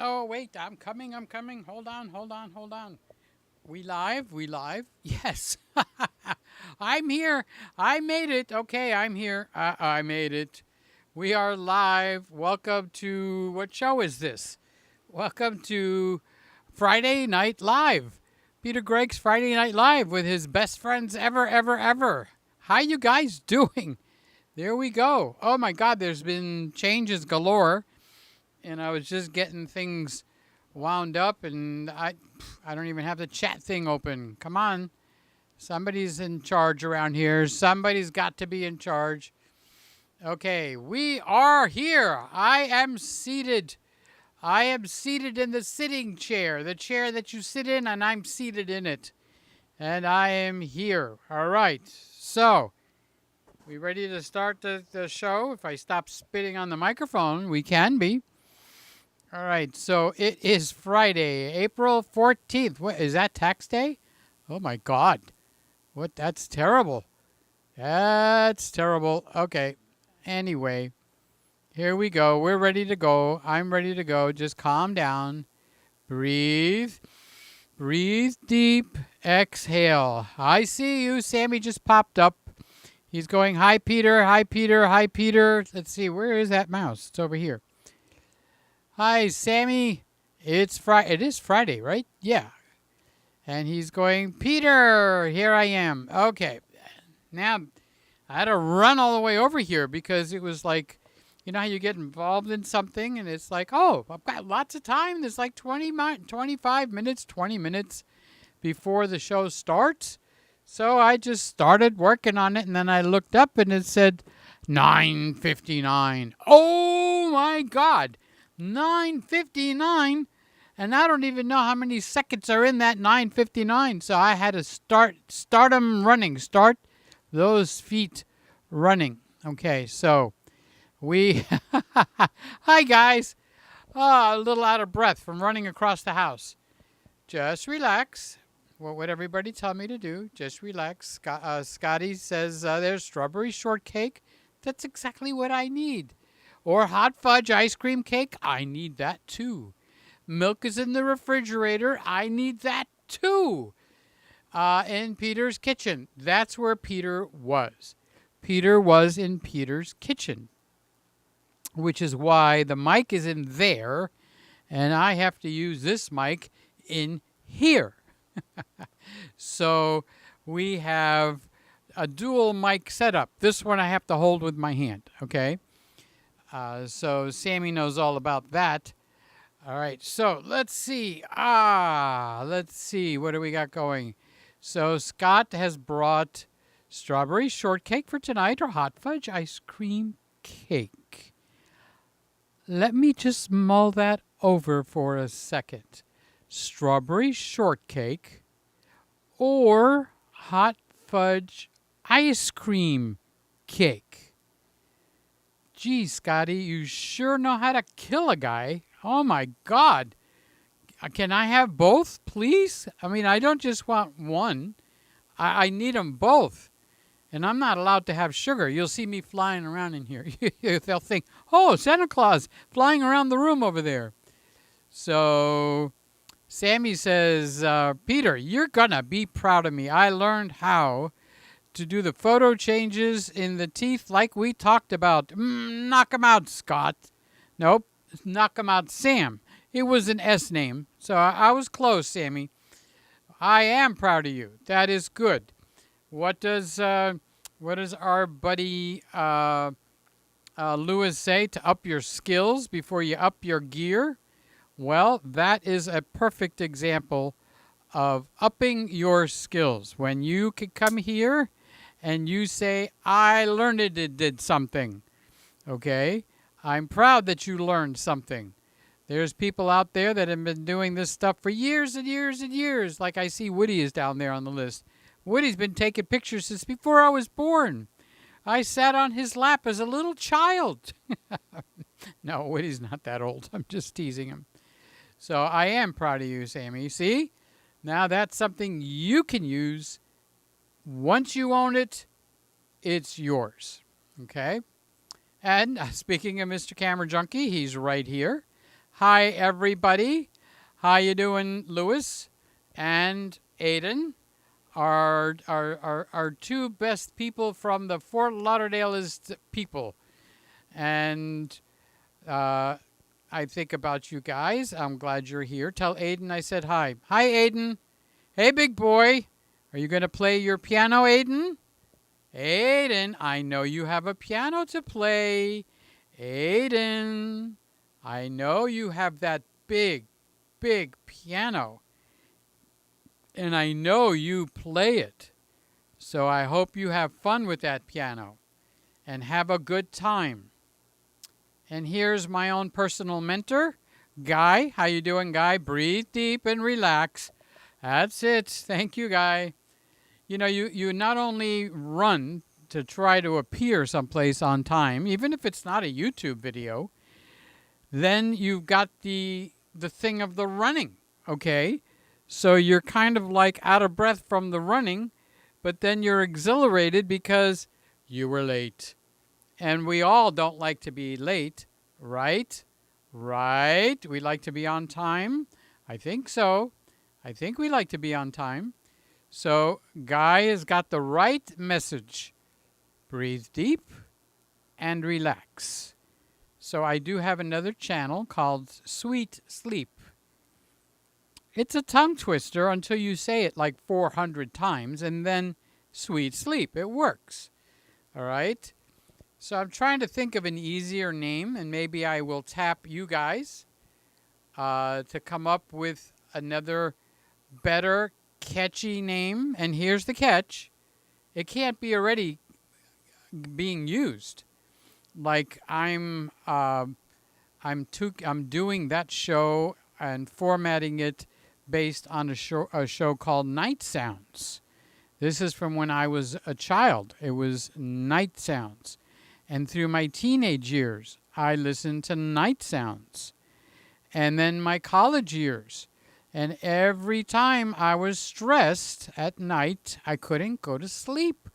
Oh, wait, I'm coming, I'm coming. Hold on, hold on, hold on. We live? We live? Yes. I'm here. I made it. Okay, I'm here. I made it. We are live. Welcome to, what show is this? Welcome to Friday Night Live. Peter Gregg's Friday Night Live with his best friends ever, ever, ever. How you guys doing? There we go. Oh my God, there's been changes galore. And I was just getting things wound up, and I don't even have the chat thing open. Come on. Somebody's in charge around here. Somebody's got to be in charge. Okay, we are here. I am seated. I am seated in the sitting chair, the chair that you sit in, and I'm seated in it. And I am here. All right. So, we ready to start the show? If I stop spitting on the microphone, we can be. All right, so it is Friday, April 14th. What, is that tax day? Oh my God. What? That's terrible. That's terrible. Okay. Anyway, here we go. We're ready to go. I'm ready to go. Just calm down. Breathe. Breathe deep. Exhale. I see you. Sammy just popped up. He's going, hi, Peter. Hi, Peter. Hi, Peter. Let's see. Where is that mouse? It's over here. Hi, Sammy. It is Friday, right? Yeah. And he's going, Peter, here I am. Okay. Now, I had to run all the way over here because it was like, you know how you get involved in something and it's like, oh, I've got lots of time. There's like 25 minutes, 20 minutes before the show starts. So I just started working on it, and then I looked up and it said 9:59. Oh, my God. 9:59, and I don't even know how many seconds are in that 9:59. So I had to start them running. Start those feet running. Okay, so we hi guys. A little out of breath from running across the house. Just relax. What would everybody tell me to do? Just relax. Scotty says there's strawberry shortcake. That's exactly what I need. Or hot fudge ice cream cake. I need that too. Milk is in the refrigerator. I need that too. In Peter's kitchen. That's where Peter was. Peter was in Peter's kitchen. Which is why the mic is in there. And I have to use this mic in here. So we have a dual mic setup. This one I have to hold with my hand. Okay. So Sammy knows all about that. All right, so let's see. Let's see. What do we got going? So Scott has brought strawberry shortcake for tonight or hot fudge ice cream cake. Let me just mull that over for a second. Strawberry shortcake or hot fudge ice cream cake. Gee, Scotty, you sure know how to kill a guy. Oh, my God. Can I have both, please? I mean, I don't just want one. I need them both. And I'm not allowed to have sugar. You'll see me flying around in here. They'll think, oh, Santa Claus flying around the room over there. So Sammy says, Peter, you're going to be proud of me. I learned how to do the photo changes in the teeth like we talked about. Knock 'em out, Scott. Nope, knock 'em out, Sam. It was an S name, so I was close, Sammy. I am proud of you. That is good. What does our buddy Lewis say? To up your skills before you up your gear? Well, that is a perfect example of upping your skills. When you can come here and you say, I learned it did something. Okay? I'm proud that you learned something. There's people out there that have been doing this stuff for years and years and years. Like I see Woody is down there on the list. Woody's been taking pictures since before I was born. I sat on his lap as a little child. No, Woody's not that old. I'm just teasing him. So I am proud of you, Sammy. See? Now that's something you can use. Once you own it, it's yours. Okay? And speaking of Mr. Camera Junkie, he's right here. Hi, everybody. How you doing, Lewis and Aiden? Our two best people from the Fort Lauderdaleist people. And I think about you guys. I'm glad you're here. Tell Aiden I said hi. Hi, Aiden. Hey, big boy. Are you going to play your piano, Aiden? Aiden, I know you have a piano to play. Aiden, I know you have that big, big piano. And I know you play it. So I hope you have fun with that piano and have a good time. And here's my own personal mentor, Guy. How you doing, Guy? Breathe deep and relax. That's it. Thank you, Guy. You know, you not only run to try to appear someplace on time, even if it's not a YouTube video, then you've got the thing of the running, okay? So you're kind of like out of breath from the running, but then you're exhilarated because you were late. And we all don't like to be late, right? Right? We like to be on time? I think so. I think we like to be on time. So Guy has got the right message. Breathe deep and relax. So I do have another channel called Sweet Sleep. It's a tongue twister until you say it like 400 times and then Sweet Sleep. It works. All right? So I'm trying to think of an easier name, and maybe I will tap you guys to come up with another better, catchy name. And here's the catch. It can't be already being used. Like I'm doing that show and formatting it based on a show called Night Sounds. This is from when I was a child. It was Night Sounds. And through my teenage years, I listened to Night Sounds. And then my college years. And every time I was stressed at night, I couldn't go to sleep.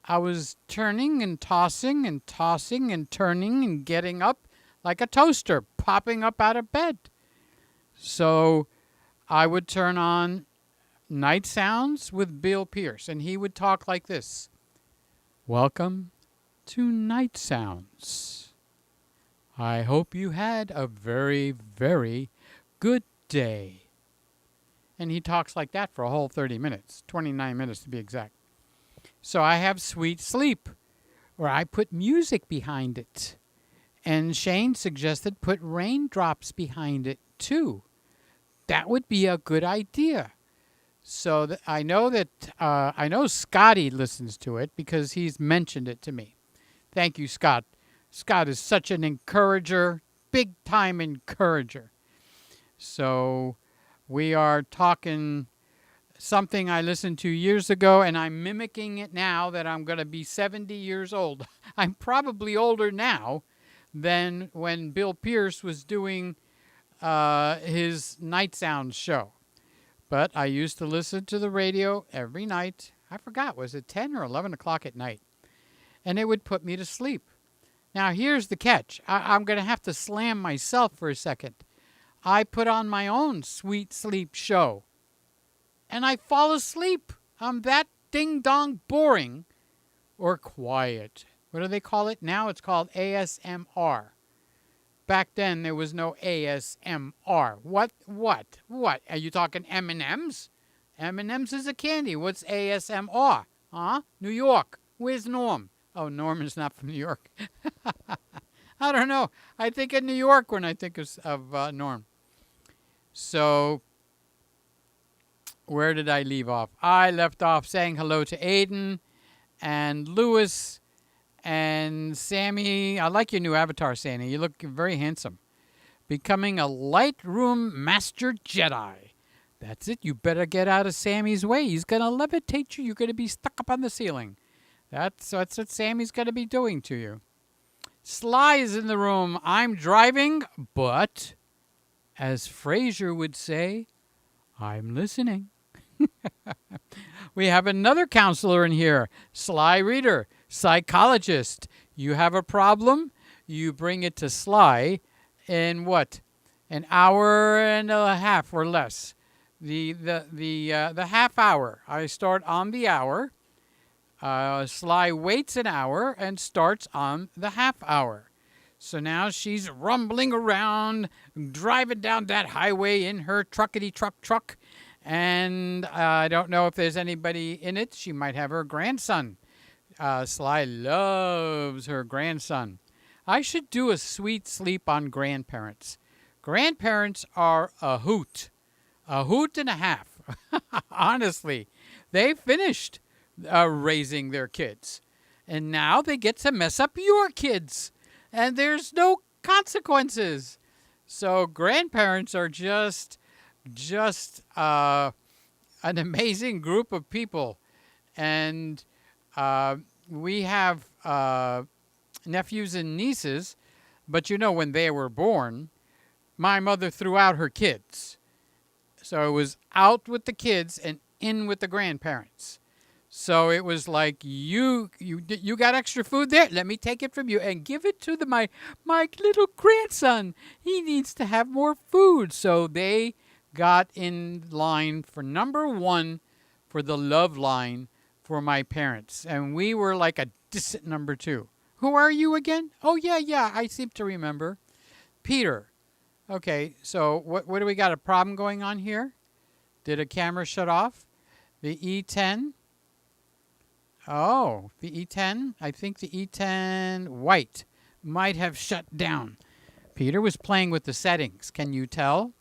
I was turning and tossing and tossing and turning and getting up like a toaster, popping up out of bed. So I would turn on Night Sounds with Bill Pierce, and he would talk like this. Welcome to Night Sounds. I hope you had a very, very good day. And he talks like that for a whole 30 minutes, 29 minutes to be exact. So I have Sweet Sleep, where I put music behind it. And Shane suggested put raindrops behind it, too. That would be a good idea. So I know Scotty listens to it because he's mentioned it to me. Thank you, Scott. Scott is such an encourager, big-time encourager. So we are talking something I listened to years ago, and I'm mimicking it now that I'm going to be 70 years old. I'm probably older now than when Bill Pierce was doing his Night Sounds show. But I used to listen to the radio every night. I forgot, was it 10 or 11 o'clock at night? And it would put me to sleep. Now, here's the catch. I'm going to have to slam myself for a second. I put on my own Sweet Sleep show. And I fall asleep. I'm that ding-dong boring or quiet. What do they call it? Now it's called ASMR. Back then, there was no ASMR. What? Are you talking M&M's? M&M's is a candy. What's ASMR? Huh? New York. Where's Norm? Oh, Norm is not from New York. I don't know. I think of New York when I think of Norm. So, where did I leave off? I left off saying hello to Aiden and Lewis and Sammy. I like your new avatar, Sammy. You look very handsome. Becoming a Lightroom Master Jedi. That's it. You better get out of Sammy's way. He's going to levitate you. You're going to be stuck up on the ceiling. That's what Sammy's going to be doing to you. Sly is in the room. I'm driving, but as Frasier would say, I'm listening. We have another counselor in here. Sly Reader, psychologist. You have a problem, you bring it to Sly in what? an hour and a half or less. The half hour. I start on the hour. Sly waits an hour and starts on the half hour. So now she's rumbling around, driving down that highway in her truckety truck. And I don't know if there's anybody in it. She might have her grandson. Sly loves her grandson. I should do a sweet sleep on grandparents. Grandparents are a hoot and a half. Honestly, they finished raising their kids. And now they get to mess up your kids. And there's no consequences. So grandparents are just an amazing group of people. And we have nephews and nieces, but you know, when they were born, my mother threw out her kids. So it was out with the kids and in with the grandparents. So it was like, you got extra food there? Let me take it from you and give it to my little grandson. He needs to have more food. So they got in line for number one for the love line for my parents. And we were like a distant number two. Who are you again? Oh, yeah, I seem to remember. Peter. Okay, so what do we got? A problem going on here? Did a camera shut off? The E10? Oh, the E10? I think the E10 white might have shut down. Peter was playing with the settings. Can you tell?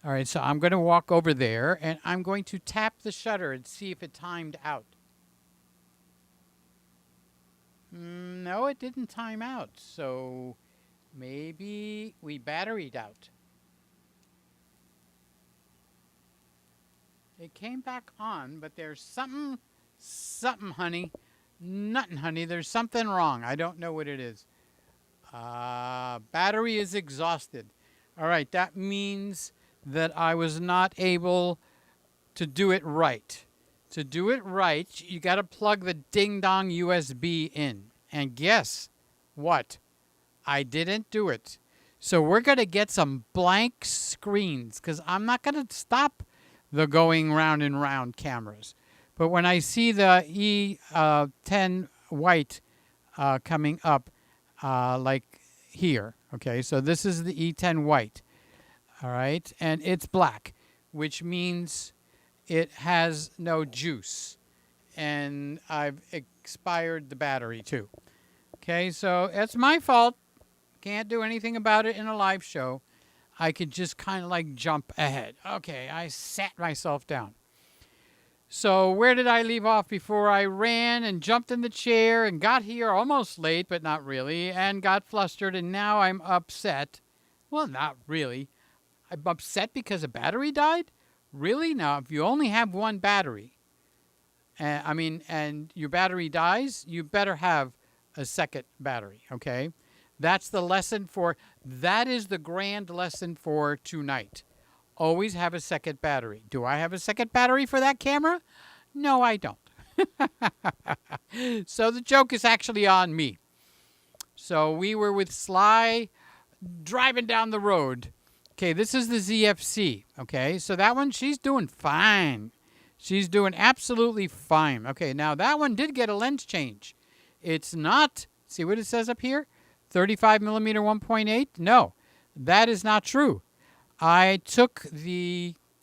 All right, so I'm going to walk over there, and I'm going to tap the shutter and see if it timed out. No, it didn't time out, so maybe we batteried out. It came back on, but there's something, honey. Nothing, honey. There's something wrong. I don't know what it is. Battery is exhausted. All right, that means that I was not able to do it right. To do it right, you got to plug the ding-dong USB in. And guess what? I didn't do it. So we're going to get some blank screens because I'm not going to stop the going round and round cameras. But when I see the E10 white coming up, like here, okay, so this is the E10 white, all right, and it's black, which means it has no juice, and I've expired the battery too. Okay, so it's my fault. Can't do anything about it in a live show. I could just kind of like jump ahead. Okay, I sat myself down. So where did I leave off before I ran and jumped in the chair and got here almost late, but not really, and got flustered, and now I'm upset. Well, not really. I'm upset because a battery died? Really? Now, if you only have one battery, and your battery dies, you better have a second battery, okay? That's the lesson that is the grand lesson for tonight. Always have a second battery. Do I have a second battery for that camera? No, I don't. So the joke is actually on me. So we were with Sly driving down the road. Okay, this is the ZFC. Okay, so that one, she's doing fine. She's doing absolutely fine. Okay, now that one did get a lens change. It's not, see what it says up here? 35mm 1.8? No, that is not true. I took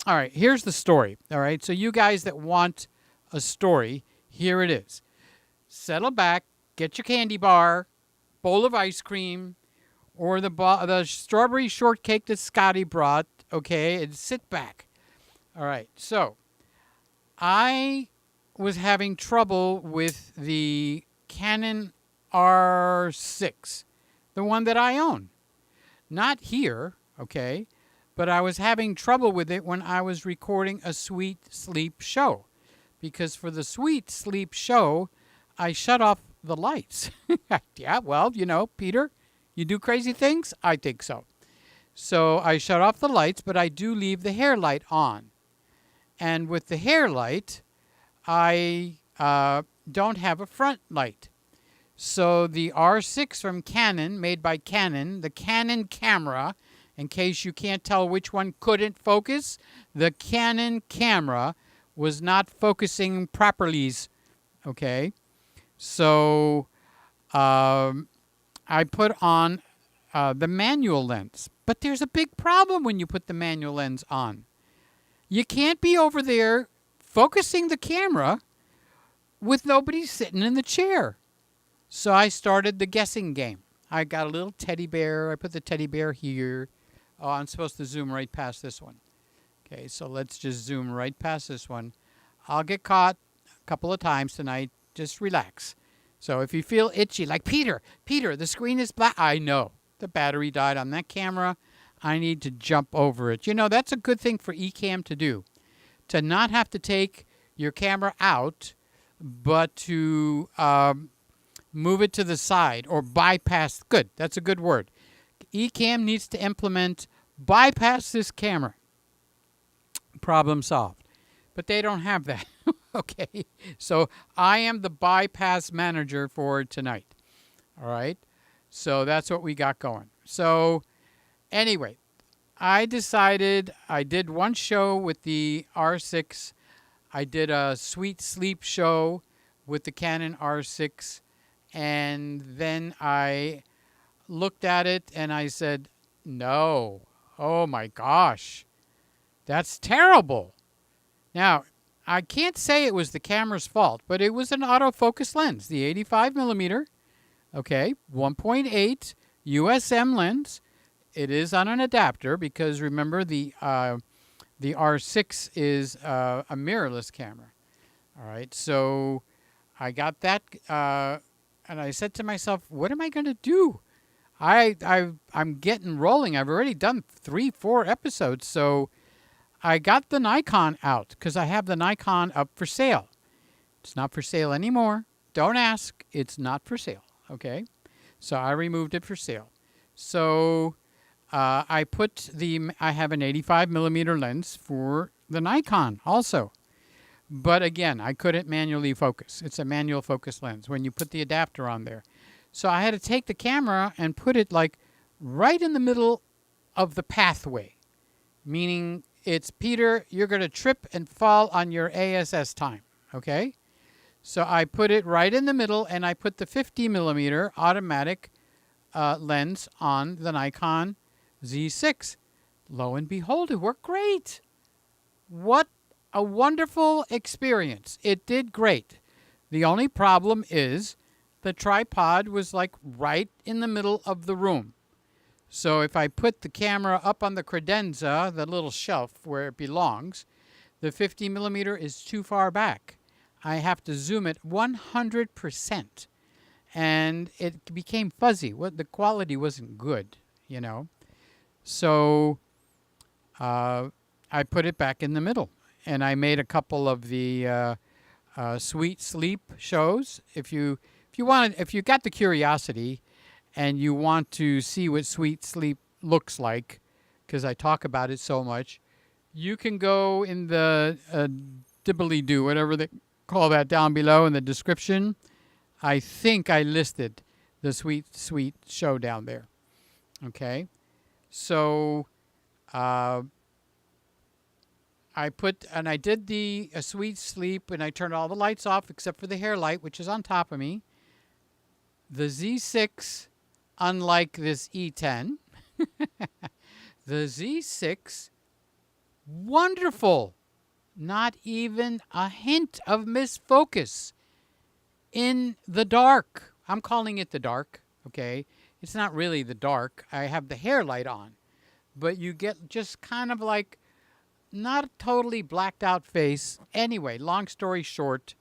all right, here's the story. All right, so you guys that want a story, here it is. Settle back, get your candy bar, bowl of ice cream, or the strawberry shortcake that Scotty brought, okay, and sit back. All right, so I was having trouble with the Canon R6, the one that I own. Not here, okay, but I was having trouble with it when I was recording a Sweet Sleep show. Because for the Sweet Sleep show, I shut off the lights. Yeah, well, you know, Peter, you do crazy things? I think so. So I shut off the lights, but I do leave the hair light on. And with the hair light, I don't have a front light. So the R6 from Canon, made by Canon, the Canon camera, In case you can't tell which one couldn't focus, the Canon camera was not focusing properly. Okay, so I put on the manual lens. But there's a big problem when you put the manual lens on. You can't be over there focusing the camera with nobody sitting in the chair. So I started the guessing game. I got a little teddy bear. I put the teddy bear here. Oh, I'm supposed to zoom right past this one. Okay, so let's just zoom right past this one. I'll get caught a couple of times tonight. Just relax. So if you feel itchy, like Peter, the screen is black. I know. The battery died on that camera. I need to jump over it. You know, that's a good thing for Ecamm to do. To not have to take your camera out, but to move it to the side or bypass. Good. That's a good word. Ecamm needs to implement bypass this camera. Problem solved. But they don't have that. Okay. So I am the bypass manager for tonight. All right. So that's what we got going. So anyway, I decided I did one show with the R6. I did a sweet sleep show with the Canon R6. And then I looked at it and I said, no. Oh my gosh. That's terrible. Now, I can't say it was the camera's fault, but it was an autofocus lens, the 85mm, okay, 1.8 USM lens. It is on an adapter because remember the R6 is a mirrorless camera. All right, so I got that, and I said to myself, what am I going to do? I'm getting rolling. I've already done 3-4 episodes, so I got the Nikon out because I have the Nikon up for sale. It's not for sale anymore. Don't ask. It's not for sale. Okay, so I removed it for sale. So I have an 85mm lens for the Nikon also. But again, I couldn't manually focus. It's a manual focus lens when you put the adapter on there. So I had to take the camera and put it like right in the middle of the pathway. Meaning it's, Peter, you're going to trip and fall on your ASS time. Okay? So I put it right in the middle and I put the 50mm automatic lens on the Nikon Z6. Lo and behold, it worked great. What a wonderful experience. It did great. The only problem is the tripod was like right in the middle of the room. So if I put the camera up on the credenza, the little shelf where it belongs, the 50mm is too far back. I have to zoom it 100%. And it became fuzzy. The quality wasn't good, you know. So I put it back in the middle. And I made a couple of the sweet sleep shows. If you got the curiosity and you want to see what sweet sleep looks like, because I talk about it so much, you can go in the dibbly-doo, whatever they call that, down below in the description. I think I listed the sweet sleep show down there. Okay, so I did the sweet sleep, and I turned all the lights off except for the hair light, which is on top of me. The Z6, unlike this E10, the Z6, wonderful. Not even a hint of misfocus in the dark. I'm calling it the dark, okay? It's not really the dark. I have the hair light on. But you get just kind of like not a totally blacked out face. Anyway, long story short,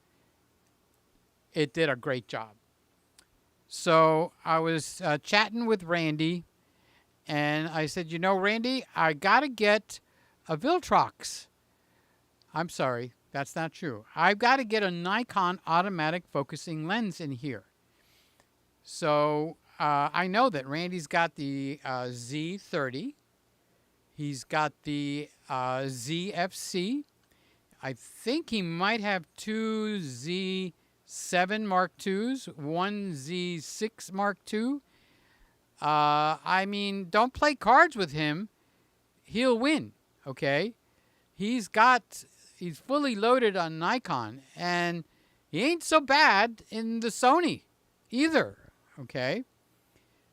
it did a great job. So I was chatting with Randy, and I said, you know, Randy, I got to get a Viltrox. I'm sorry, that's not true. I've got to get a Nikon automatic focusing lens in here. So I know that Randy's got the Z30. He's got the ZFC. I think he might have two Z7 Mark IIs, one Z6 Mark II. I mean, don't play cards with him. He'll win, okay? He's fully loaded on Nikon, and he ain't so bad in the Sony either, okay?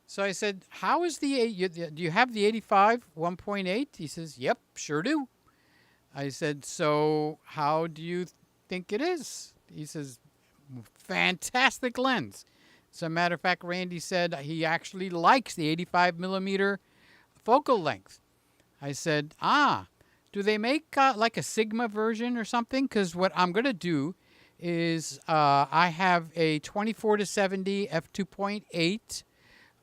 So I said, how is do you have the 85 1.8? He says, yep, sure do. I said, so how do you think it is? He says, fantastic lens. As a matter of fact, Randy said he actually likes the 85mm focal length. I said, do they make like a Sigma version or something? Because what I'm going to do is I have a 24-70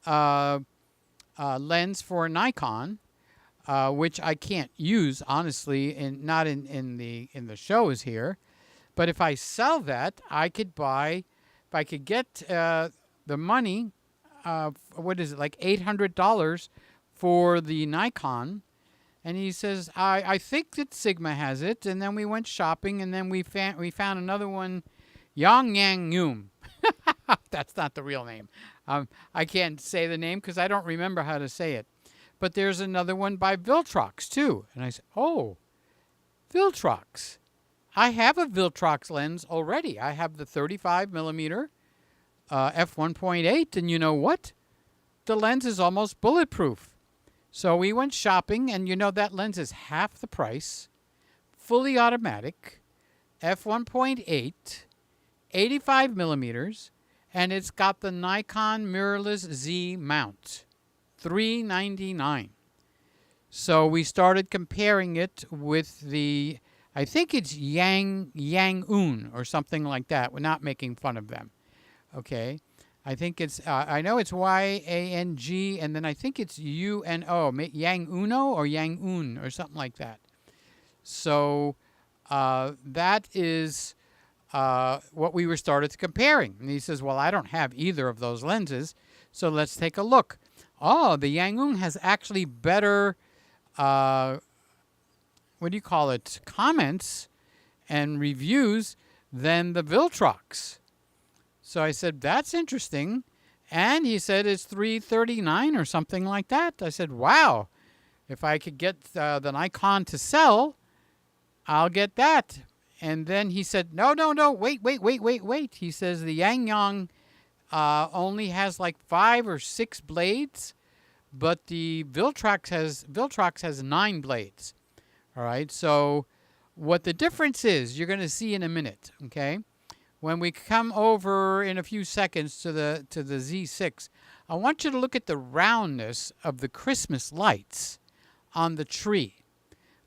f2.8 lens for Nikon, which I can't use honestly, and not in the shows here. But if I sell that, I could buy. If I could get the money, what is it, like $800 for the Nikon? And he says, I think that Sigma has it. And then we went shopping, and then we found another one, Yang Yang Yum. That's not the real name. I can't say the name because I don't remember how to say it. But there's another one by Viltrox, too. And I said, oh, Viltrox. I have a Viltrox lens already. I have the 35mm f1.8. And you know what? The lens is almost bulletproof. So we went shopping, and you know that lens is half the price, fully automatic, f1.8, 85mm, and it's got the Nikon mirrorless Z mount, $399. So we started comparing it with the, I think it's Yang or something like that. We're not making fun of them, okay? I think it's, I know it's Y-A-N-G, and then I think it's U-N-O, Yang Uno or Yang Un or something like that. So that is what we were started comparing. And he says, well, I don't have either of those lenses, so let's take a look. Oh, the Yang Un has actually better, what do you call it, comments and reviews than the Viltrox. So I said, that's interesting. And he said it's $339 or something like that. I said, wow, if I could get the Nikon to sell, I'll get that. And then he said, no, wait. He says the Yang Yang only has like 5 or 6 blades, but the Viltrox has 9 blades. All right, so what the difference is, you're going to see in a minute, okay? When we come over in a few seconds to the Z6, I want you to look at the roundness of the Christmas lights on the tree.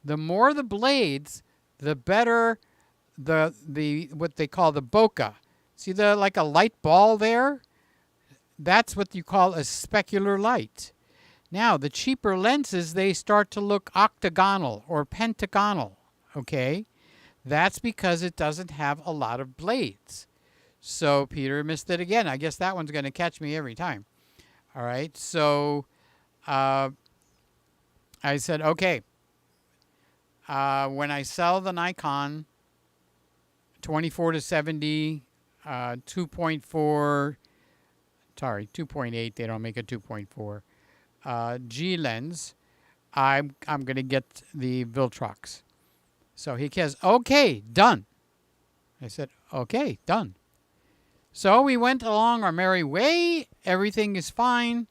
The more the blades, the better the what they call the bokeh. See the like a light ball there? That's what you call a specular light. Now, the cheaper lenses, they start to look octagonal or pentagonal, okay? That's because it doesn't have a lot of blades. So Peter missed it again. I guess that one's going to catch me every time. All right. So I said, okay. When I sell the Nikon 24-70 2.4, sorry, 2.8. They don't make a 2.4 G lens. I'm going to get the Viltrox. So he says, okay, done. I said, okay, done. So we went along our merry way. Everything is fine.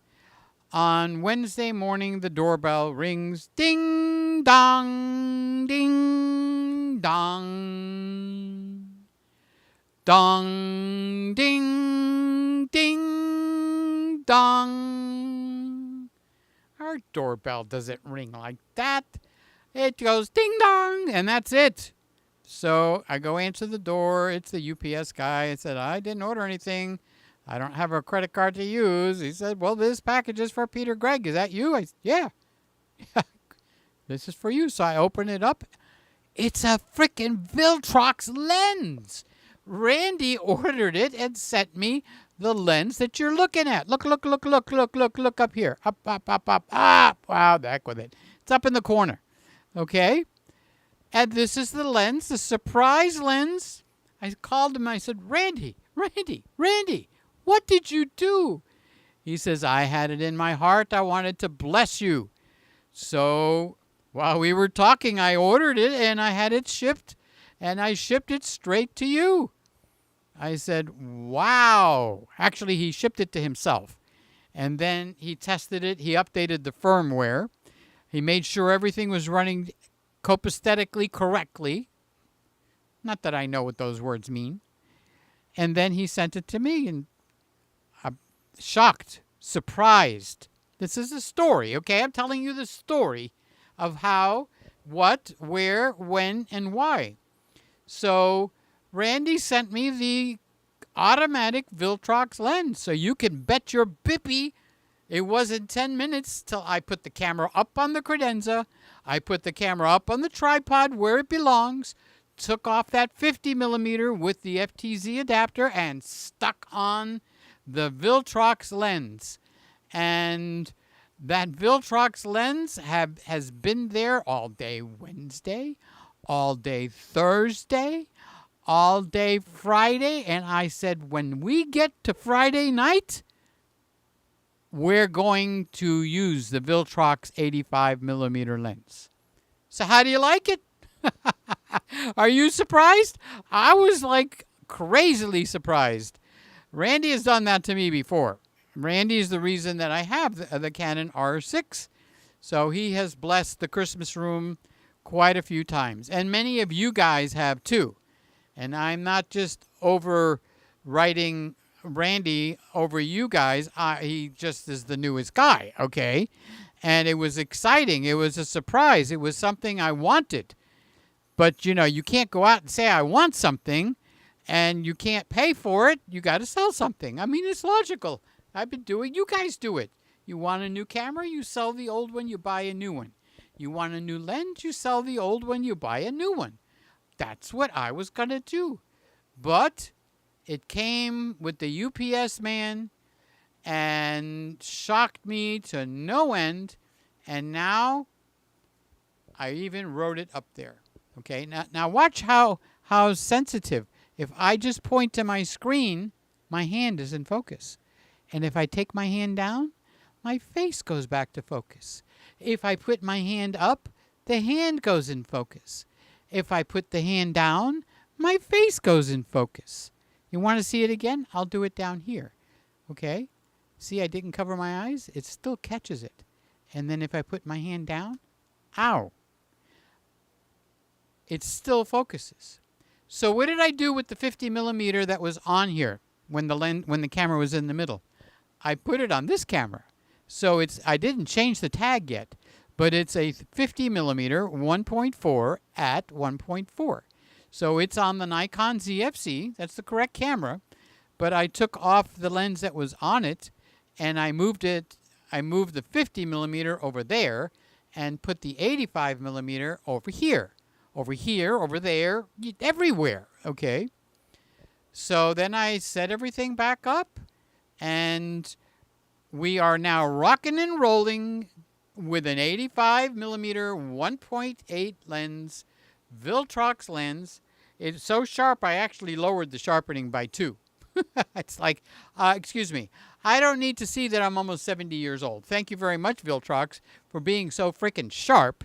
On Wednesday morning, the doorbell rings. Ding, dong, ding, dong. Dong, ding, ding, dong. Our doorbell doesn't ring like that. It goes ding dong, and that's it. So I go answer the door. It's the UPS guy. I said, I didn't order anything. I don't have a credit card to use. He said, well, this package is for Peter Gregg. Is that you? I said, yeah. This is for you. So I open it up. It's a freaking Viltrox lens. Randy ordered it and sent me the lens that you're looking at. Look up here. Up. Wow, the heck with it. It's up in the corner. Okay? And this is the lens, the surprise lens. I called him. I said, Randy, what did you do? He says, I had it in my heart. I wanted to bless you. So while we were talking, I ordered it and I had it shipped, and I shipped it straight to you. I said, wow. Actually, he shipped it to himself. And then he tested it. He updated the firmware. He made sure everything was running copacetically correctly. Not that I know what those words mean. And then he sent it to me, and I'm shocked, surprised. This is a story, okay? I'm telling you the story of how, what, where, when, and why. So Randy sent me the automatic Viltrox lens. So you can bet your bippy it wasn't 10 minutes till I put the camera up on the credenza. I put the camera up on the tripod where it belongs, took off that 50mm with the FTZ adapter, and stuck on the Viltrox lens. And that Viltrox lens has been there all day Wednesday, all day Thursday, all day Friday. And I said, when we get to Friday night, we're going to use the Viltrox 85mm lens. So how do you like it? Are you surprised? I was like crazily surprised. Randy has done that to me before. Randy is the reason that I have the Canon R6. So he has blessed the Christmas room quite a few times. And many of you guys have too. And I'm not just overwriting Randy over you guys. He just is the newest guy, okay? And it was exciting. It was a surprise. It was something I wanted. But, you know, you can't go out and say, I want something, and you can't pay for it. You got to sell something. I mean, it's logical. I've been doing, you guys do it. You want a new camera, you sell the old one, you buy a new one. You want a new lens, you sell the old one, you buy a new one. That's what I was going to do. But it came with the UPS man and shocked me to no end. And now I even wrote it up there. Okay, now watch how sensitive. If I just point to my screen, my hand is in focus. And if I take my hand down, my face goes back to focus. If I put my hand up, the hand goes in focus. If I put the hand down, my face goes in focus. You want to see it again? I'll do it down here. Okay? See, I didn't cover my eyes. It still catches it. And then if I put my hand down, ow. It still focuses. So what did I do with the 50mm that was on here when the camera was in the middle? I put it on this camera. So I didn't change the tag yet, but it's a 50mm 1.4 at 1.4. So it's on the Nikon ZFC. That's the correct camera. But I took off the lens that was on it, and I moved the 50mm over there and put the 85mm over here. Over here, over there, everywhere, okay? So then I set everything back up, and we are now rocking and rolling with an 85mm 1.8 lens, Viltrox lens. It's so sharp, I actually lowered the sharpening by 2. It's like, excuse me, I don't need to see that I'm almost 70 years old. Thank you very much, Viltrox, for being so freaking sharp,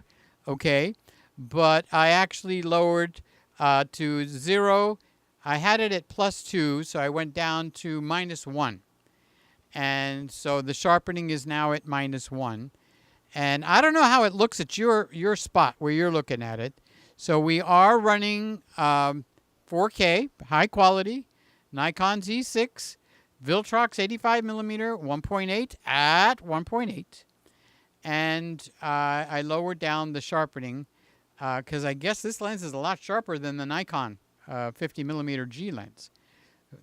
okay? But I actually lowered to 0. I had it at +2, so I went down to -1. And so the sharpening is now at -1. And I don't know how it looks at your spot where you're looking at it. So we are running 4K, high quality, Nikon Z6, Viltrox 85mm 1.8 at 1.8. And I lowered down the sharpening because I guess this lens is a lot sharper than the Nikon 50mm G lens.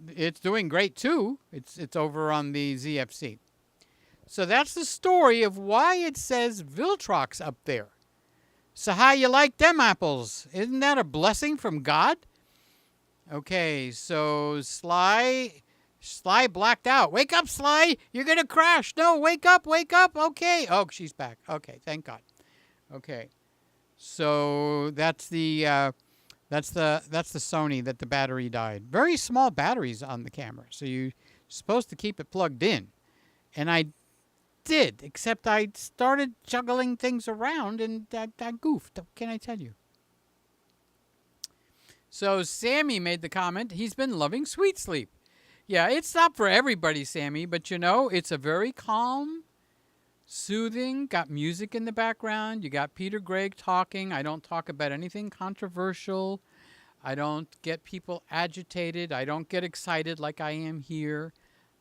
It's doing great too. It's over on the ZFC. So that's the story of why it says Viltrox up there. So how you like them apples? Isn't that a blessing from God? Okay, so Sly blacked out. Wake up, Sly! You're gonna crash. No, wake up, wake up. Okay. Oh, she's back. Okay, thank God. Okay. So that's the Sony that the battery died. Very small batteries on the camera, so you're supposed to keep it plugged in. And I did, except I started juggling things around and I goofed. What can I tell you? So Sammy made the comment, he's been loving Sweet Sleep. Yeah, it's not for everybody, Sammy, but you know, it's a very calm, soothing, got music in the background. You got Peter Gregg talking. I don't talk about anything controversial. I don't get people agitated. I don't get excited like I am here.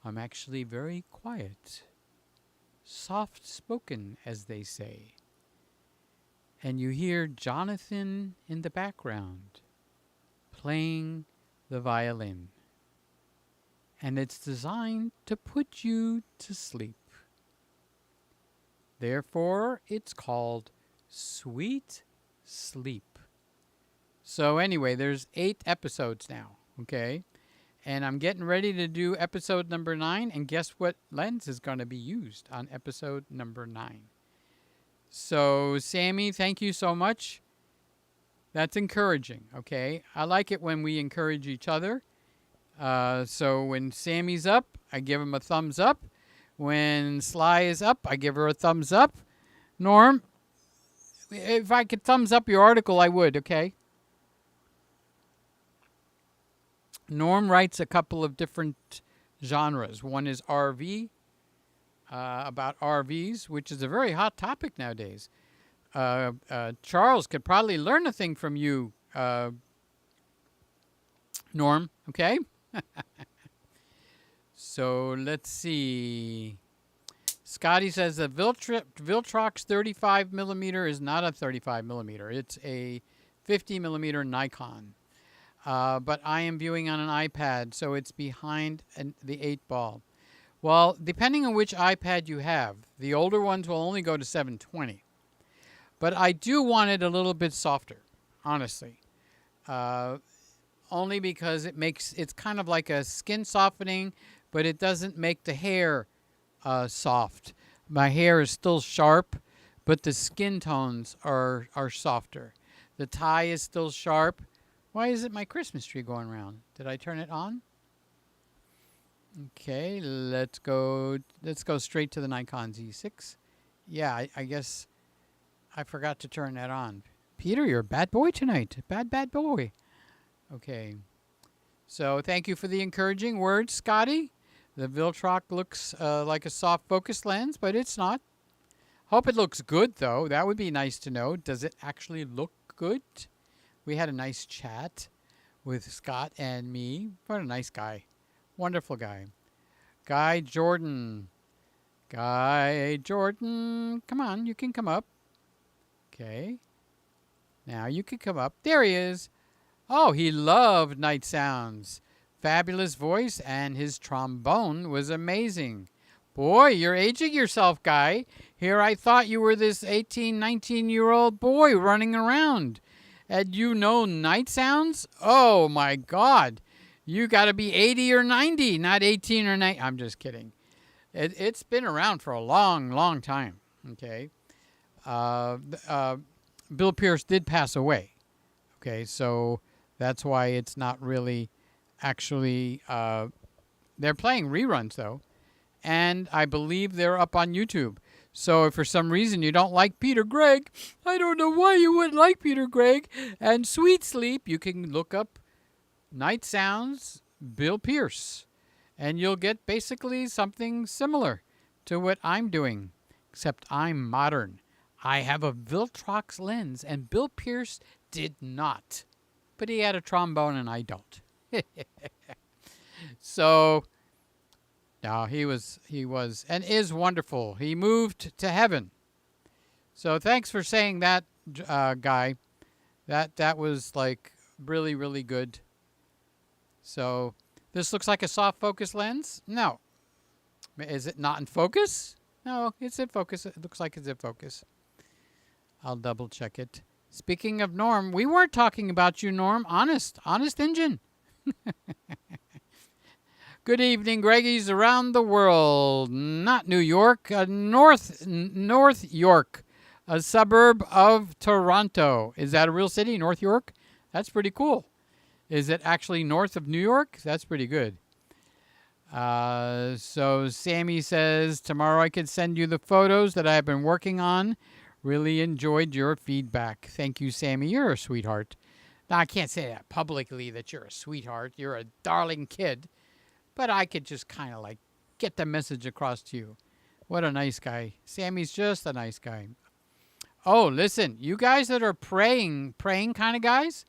I'm actually very quiet, soft-spoken, as they say. And you hear Jonathan in the background playing the violin. And it's designed to put you to sleep. Therefore, it's called Sweet Sleep. So anyway, there's 8 episodes now, okay? And I'm getting ready to do episode number 9, and guess what lens is going to be used on episode number 9? So, Sammy, thank you so much. That's encouraging, okay? I like it when we encourage each other. So when Sammy's up, I give him a thumbs up. When Sly is up, I give her a thumbs up. Norm, if I could thumbs up your article, I would, okay? Norm writes a couple of different genres. One is RV, about RVs, which is a very hot topic nowadays. Charles could probably learn a thing from you, Norm, okay? So let's see. Scotty says the Viltrox 35mm is not a 35mm. It's a 50mm Nikon. But I am viewing on an iPad, so it's behind the 8-ball. Well, depending on which iPad you have, the older ones will only go to 720. But I do want it a little bit softer, honestly. Only because it's kind of like a skin softening, but it doesn't make the hair soft. My hair is still sharp, but the skin tones are softer. The tie is still sharp. Why isn't my Christmas tree going around? Did I turn it on? Okay, let's go straight to the Nikon Z6. Yeah, I guess I forgot to turn that on. Peter, you're a bad boy tonight. Bad boy. Okay. So thank you for the encouraging words, Scotty. The Viltrox looks like a soft focus lens, but it's not. Hope it looks good, though. That would be nice to know. Does it actually look good? We had a nice chat with Scott and me. What a nice guy. Wonderful guy. Guy Jordan. Guy Jordan. Come on, you can come up. Okay. Now you can come up. There he is. Oh, he loved Night Sounds. Fabulous voice, and his trombone was amazing. Boy, you're aging yourself, Guy. Here I thought you were this 18, 19-year-old boy running around. And you know Night Sounds? Oh, my God. You got to be 80 or 90, not 18 or 90. I'm just kidding. It's been around for a long, long time. Okay. Bill Pierce did pass away. Okay, so that's why it's not really actually... they're playing reruns, though. And I believe they're up on YouTube. So if for some reason you don't like Peter Gregg, I don't know why you wouldn't like Peter Gregg, and Sweet Sleep, you can look up Night Sounds, Bill Pierce, and you'll get basically something similar to what I'm doing, except I'm modern. I have a Viltrox lens, and Bill Pierce did not, but he had a trombone and I don't. So... no, he was and is wonderful. He moved to heaven. So thanks for saying that, Guy. That was like really, really good. So this looks like a soft focus lens? No. Is it not in focus? No, it's in focus. It looks like it's in focus. I'll double check it. Speaking of Norm, we weren't talking about you, Norm. Honest engine. Good evening, Greggies around the world. Not New York, North York, a suburb of Toronto. Is that a real city, North York? That's pretty cool. Is it actually north of New York? That's pretty good. So Sammy says, tomorrow I could send you the photos that I've been working on. Really enjoyed your feedback. Thank you, Sammy. You're a sweetheart. Now, I can't say that publicly that you're a sweetheart. You're a darling kid. But I could just kind of like get the message across to you. What a nice guy. Sammy's just a nice guy. Oh, listen, you guys that are praying kind of guys,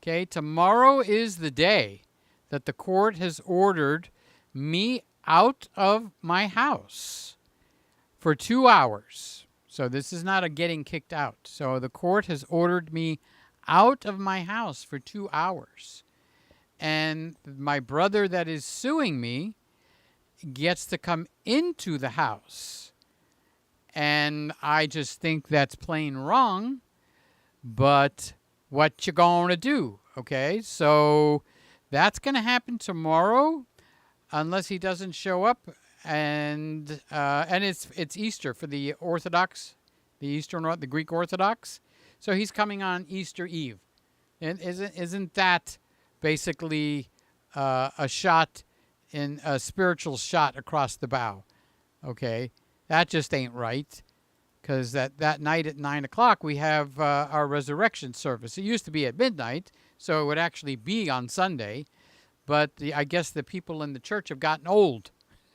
okay, tomorrow is the day that the court has ordered me out of my house for 2 hours. So this is not a getting kicked out. So the court has ordered me out of my house for 2 hours. And my brother that is suing me gets to come into the house. And I just think that's plain wrong. But what you gonna do? Okay, so that's gonna happen tomorrow, unless he doesn't show up. And it's Easter for the Orthodox, the Greek Orthodox. So he's coming on Easter Eve. And isn't that basically a shot, in a spiritual shot across the bow? Okay, that just ain't right. Because that night at 9 o'clock we have our resurrection service. It used to be at midnight, so it would actually be on Sunday. But I guess the people in the church have gotten old.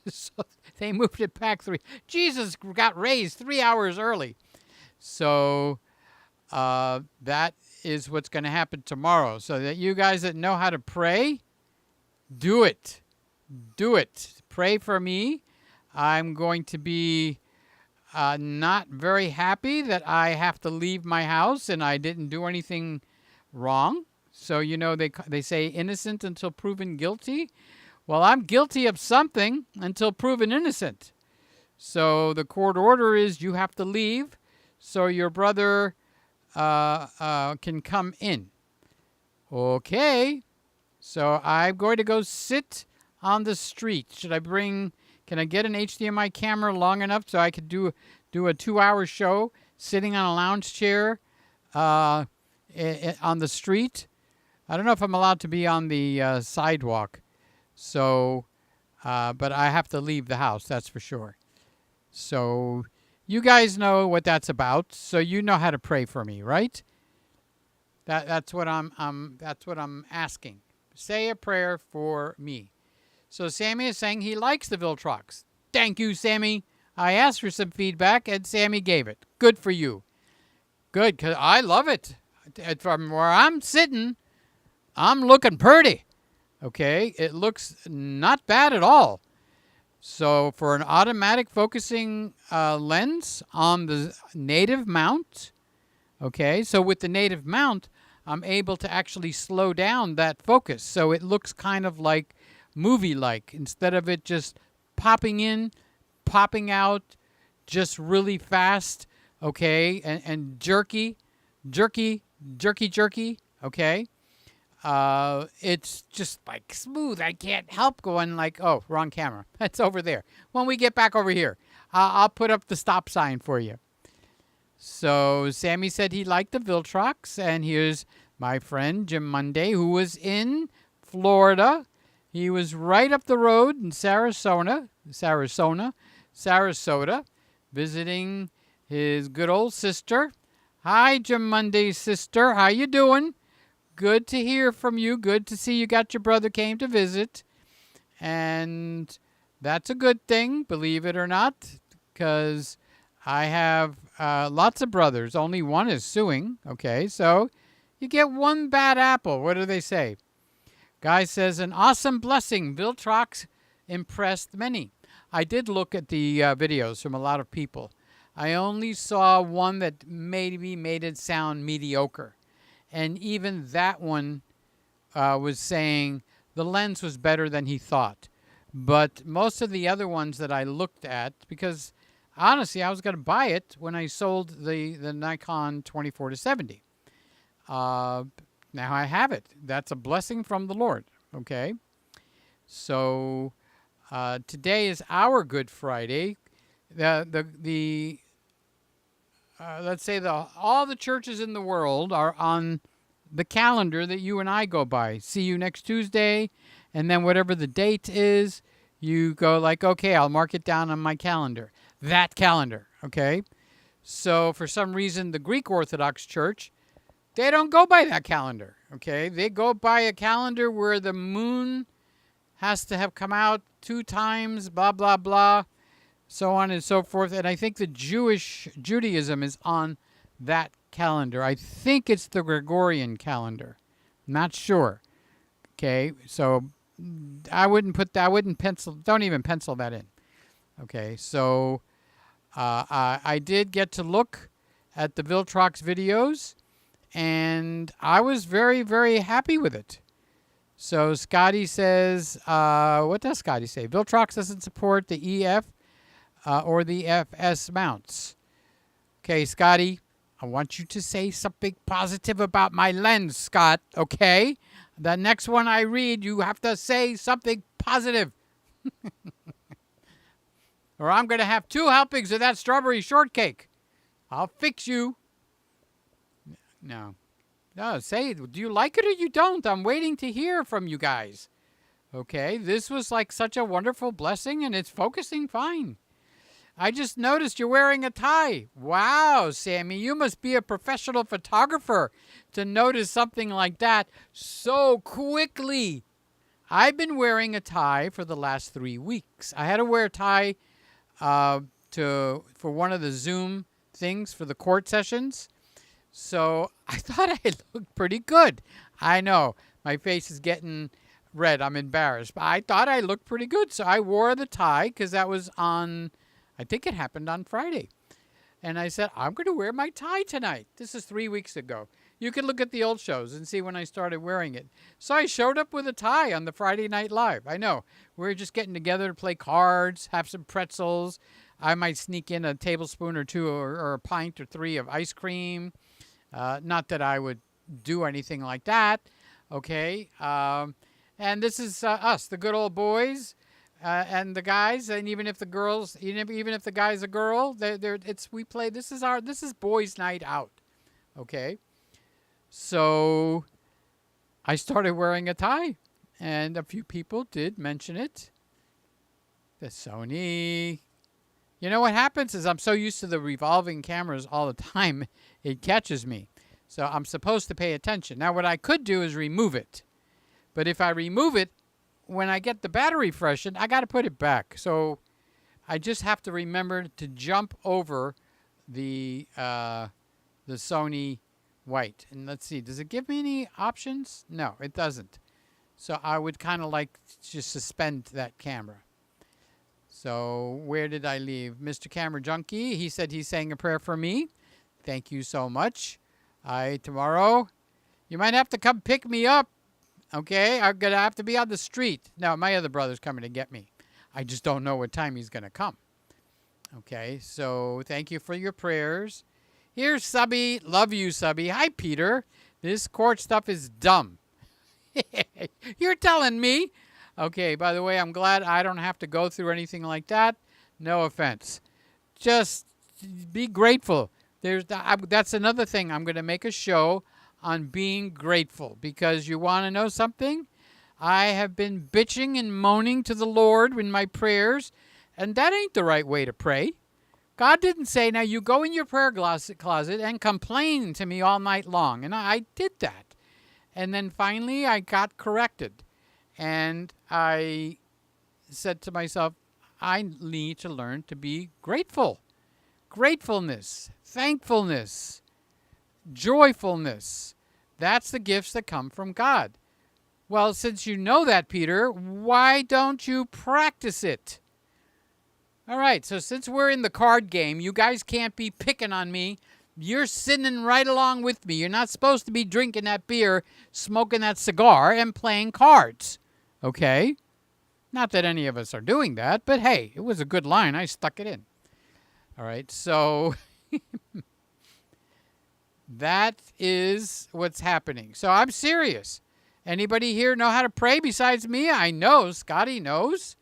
So they moved it back Jesus got raised 3 hours early. So that is what's going to happen tomorrow. So that you guys that know how to pray, do it. Do it. Pray for me. I'm going to be not very happy that I have to leave my house and I didn't do anything wrong. So, you know, they say innocent until proven guilty. Well, I'm guilty of something until proven innocent. So the court order is you have to leave so your brother can come in. Okay. So I'm going to go sit on the street. Can I get an HDMI camera long enough so I could do a 2-hour show sitting on a lounge chair on the street? I don't know if I'm allowed to be on the sidewalk. So, but I have to leave the house, that's for sure. So you guys know what that's about. So you know how to pray for me, right? That's what I'm asking. Say a prayer for me. So Sammy is saying he likes the Viltrox. Thank you, Sammy. I asked for some feedback, and Sammy gave it. Good for you. Good, because I love it. From where I'm sitting, I'm looking pretty. Okay, it looks not bad at all. So for an automatic focusing lens on the native mount, okay, so with the native mount, I'm able to actually slow down that focus. So it looks kind of like movie-like, instead of it just popping in, popping out, just really fast, okay, and jerky, okay. It's just like smooth. I can't help going like, oh, wrong camera. It's over there. When we get back over here, I'll put up the stop sign for you. So Sammy said he liked the Viltrox, and here's my friend Jim Monday, who was in Florida. He was right up the road in Sarasota, visiting his good old sister. Hi, Jim Monday's sister. How you doing? Good to hear from you. Good to see you got your brother came to visit. And that's a good thing, believe it or not, because I have lots of brothers. Only one is suing. Okay, so you get one bad apple. What do they say? Guy says, an awesome blessing. Viltrox impressed many. I did look at the videos from a lot of people. I only saw one that maybe made it sound mediocre. And even that one was saying the lens was better than he thought. But most of the other ones that I looked at, because honestly, I was going to buy it when I sold the Nikon 24-70. Now I have it. That's a blessing from the Lord. Okay. So today is our Good Friday. Let's say all the churches in the world are on the calendar that you and I go by. See you next Tuesday, and then whatever the date is, You go like, okay, I'll mark it down on my calendar. That calendar, okay? So for some reason, the Greek Orthodox Church, they don't go by that calendar, okay? They go by a calendar where the moon has to have come out 2 times, blah, blah, blah, so on and so forth. And I think the Judaism is on that calendar. I think it's the Gregorian calendar. Not sure. Okay, so I wouldn't pencil, don't even pencil that in. Okay, so I did get to look at the Viltrox videos, and I was very, very happy with it. So Scotty says, what does Scotty say? Viltrox doesn't support the EF or the FS mounts. Okay, Scotty, I want you to say something positive about my lens, Scott, okay? The next one I read, you have to say something positive. Or I'm going to have 2 helpings of that strawberry shortcake. I'll fix you. No. No, say, do you like it or you don't? I'm waiting to hear from you guys. Okay, this was like such a wonderful blessing, and it's focusing fine. I just noticed you're wearing a tie. Wow, Sammy, you must be a professional photographer to notice something like that so quickly. I've been wearing a tie for the last 3 weeks. I had to wear a tie for one of the Zoom things for the court sessions. So I thought I looked pretty good. I know, my face is getting red. I'm embarrassed. But I thought I looked pretty good. So I wore the tie because that was on, I think it happened on Friday. And I said, I'm going to wear my tie tonight. This is 3 weeks ago. You can look at the old shows and see when I started wearing it. So I showed up with a tie on the Friday Night Live. I know. We're just getting together to play cards, have some pretzels. I might sneak in a tablespoon or 2 or a pint or 3 of ice cream. Not that I would do anything like that. Okay. And this is us, the good old boys. And the guys, and even if the girls, even if the guy's a girl, we play. This is boys' night out, okay. So I started wearing a tie, and a few people did mention it. The Sony. You know what happens is I'm so used to the revolving cameras all the time, it catches me. So I'm supposed to pay attention. Now what I could do is remove it, but if I remove it, when I get the battery freshened, I got to put it back. So I just have to remember to jump over the Sony white. And let's see, does it give me any options? No, it doesn't. So I would kind of like to just suspend that camera. So where did I leave? Mr. Camera Junkie, he said he's saying a prayer for me. Thank you so much. Tomorrow, you might have to come pick me up. Okay, I'm going to have to be on the street. Now, my other brother's coming to get me. I just don't know what time he's going to come. Okay, so thank you for your prayers. Here's Subby. Love you, Subby. Hi, Peter. This court stuff is dumb. You're telling me. Okay, by the way, I'm glad I don't have to go through anything like that. No offense. Just be grateful. That's another thing. I'm going to make a show on being grateful, because you want to know something? I have been bitching and moaning to the Lord in my prayers, and that ain't the right way to pray. God didn't say, now you go in your prayer closet and complain to me all night long. And I did that. And then finally I got corrected. And I said to myself, I need to learn to be grateful. Gratefulness, thankfulness, joyfulness. That's the gifts that come from God. Well, since you know that, Peter, why don't you practice it? All right, so since we're in the card game, you guys can't be picking on me. You're sitting right along with me. You're not supposed to be drinking that beer, smoking that cigar, and playing cards. Okay? Not that any of us are doing that, but hey, it was a good line. I stuck it in. All right, so that is what's happening. So I'm serious. Anybody here know how to pray besides me? I know. Scotty knows.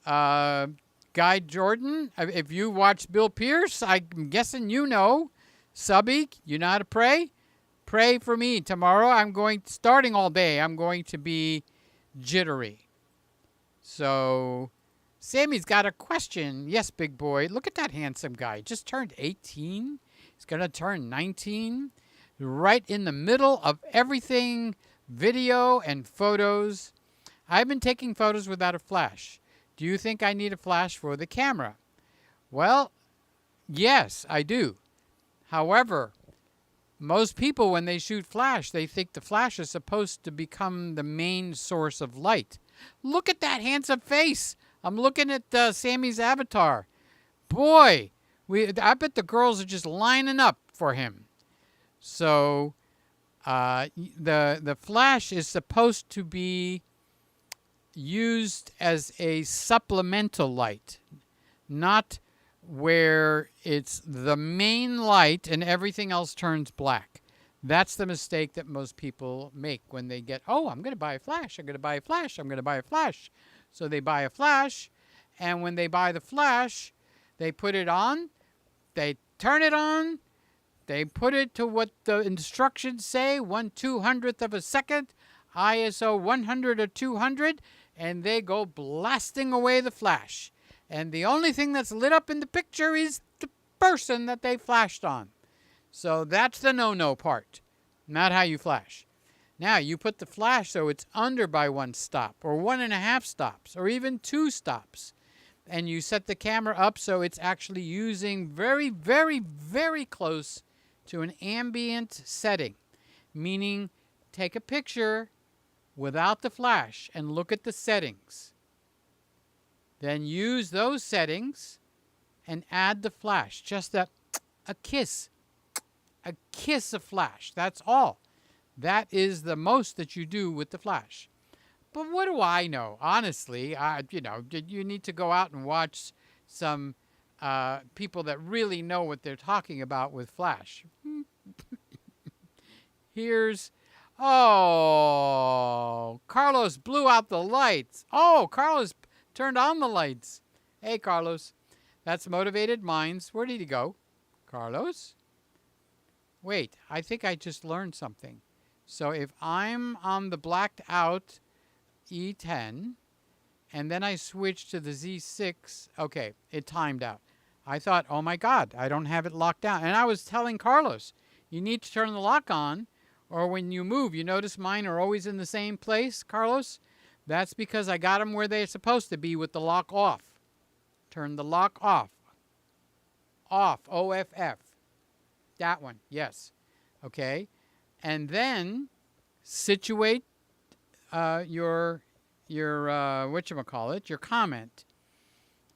Guy Jordan, if you watch Bill Pierce, I'm guessing you know. Subby, you know how to pray? Pray for me. Tomorrow, starting all day, I'm going to be jittery. So Sammy's got a question. Yes, big boy. Look at that handsome guy. Just turned 18. He's going to turn 19. Right in the middle of everything, video and photos. I've been taking photos without a flash. Do you think I need a flash for the camera? Well, yes, I do. However, most people, when they shoot flash, they think the flash is supposed to become the main source of light. Look at that handsome face. I'm looking at Sammy's avatar. Boy, I bet the girls are just lining up for him. So the flash is supposed to be used as a supplemental light, not where it's the main light and everything else turns black. That's the mistake that most people make when they get, oh, I'm going to buy a flash, I'm going to buy a flash, I'm going to buy a flash. So they buy a flash, and when they buy the flash, they put it on, they turn it on, they put it to what the instructions say, 1/200th of a second, ISO 100 or 200, and they go blasting away the flash. And the only thing that's lit up in the picture is the person that they flashed on. So that's the no-no part, not how you flash. Now, you put the flash so it's under by 1 stop, or 1.5 stops, or even 2 stops. And you set the camera up so it's actually using very, very, very close to an ambient setting. Meaning, take a picture without the flash and look at the settings. Then use those settings and add the flash. Just a kiss of flash. That's all. That is the most that you do with the flash. But what do I know? Honestly, you need to go out and watch some people that really know what they're talking about with flash. Here's, oh, Carlos blew out the lights. Oh, Carlos turned on the lights. Hey, Carlos. That's Motivated Minds. Where did he go? Carlos? Wait, I think I just learned something. So if I'm on the blacked out E10, and then I switch to the Z6, okay, it timed out. I thought, oh my God, I don't have it locked down. And I was telling Carlos, you need to turn the lock on, or when you move, you notice mine are always in the same place, Carlos? That's because I got them where they're supposed to be with the lock off. Turn the lock off. Off, O-F-F. That one, yes. Okay. And then situate your whatchamacallit, your comment.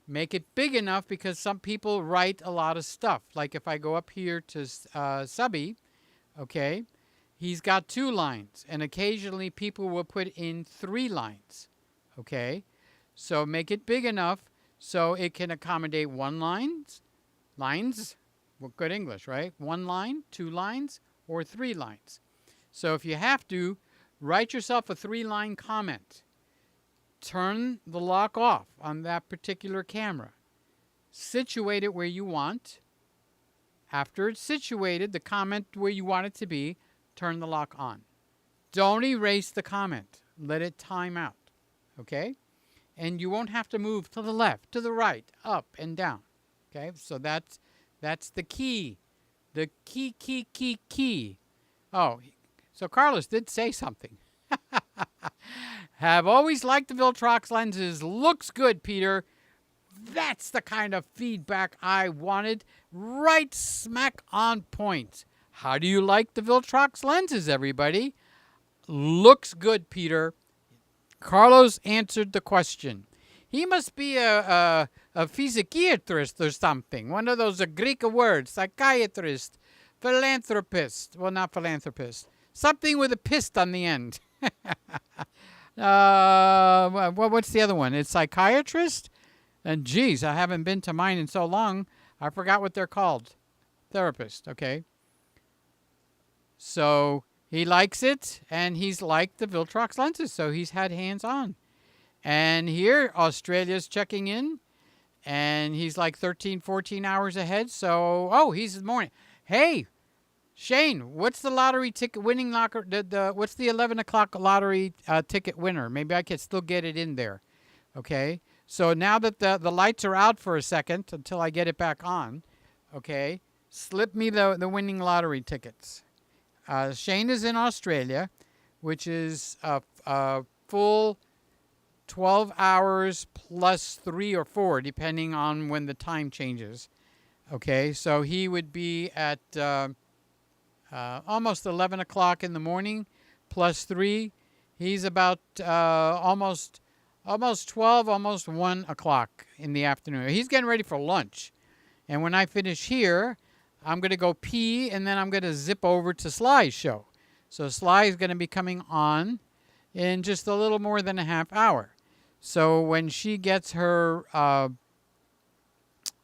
Make it big enough because some people write a lot of stuff. Like if I go up here to Subby, okay, he's got 2 lines. And occasionally people will put in 3 lines. Okay. So make it big enough so it can accommodate 1 lines. Well, good English, right? 1 line, 2 lines, or 3 lines. So if you have to, write yourself a 3-line comment. Turn the lock off on that particular camera. Situate it where you want. After it's situated, the comment where you want it to be, turn the lock on. Don't erase the comment. Let it time out. Okay? And you won't have to move to the left, to the right, up and down. Okay? So that's the key. The key. Oh, so Carlos did say something. Have always liked the Viltrox lenses. Looks good, Peter. That's the kind of feedback I wanted. Right smack on point. How do you like the Viltrox lenses, everybody? Looks good, Peter. Carlos answered the question. He must be a psychiatrist or something. One of those Greek words. Psychiatrist. Philanthropist. Well, not philanthropist. Something with a pist on the end. What's the other one? It's psychiatrist? And geez, I haven't been to mine in so long. I forgot what they're called. Therapist, okay. So he likes it, and he's liked the Viltrox lenses, so he's had hands on. And here, Australia's checking in, and he's like 13, 14 hours ahead. So, oh, he's in the morning. Hey, Shane, what's the lottery ticket winning locker? What's the 11 o'clock lottery ticket winner? Maybe I can still get it in there. Okay. So now that the lights are out for a second until I get it back on, okay, slip me the winning lottery tickets. Shane is in Australia, which is a full 12 hours plus 3 or 4, depending on when the time changes. Okay, so he would be at almost 11 o'clock in the morning plus 3. He's about almost 12, almost 1 o'clock in the afternoon. He's getting ready for lunch. And when I finish here, I'm going to go pee, and then I'm going to zip over to Sly's show. So Sly is going to be coming on in just a little more than a half hour. So when she gets her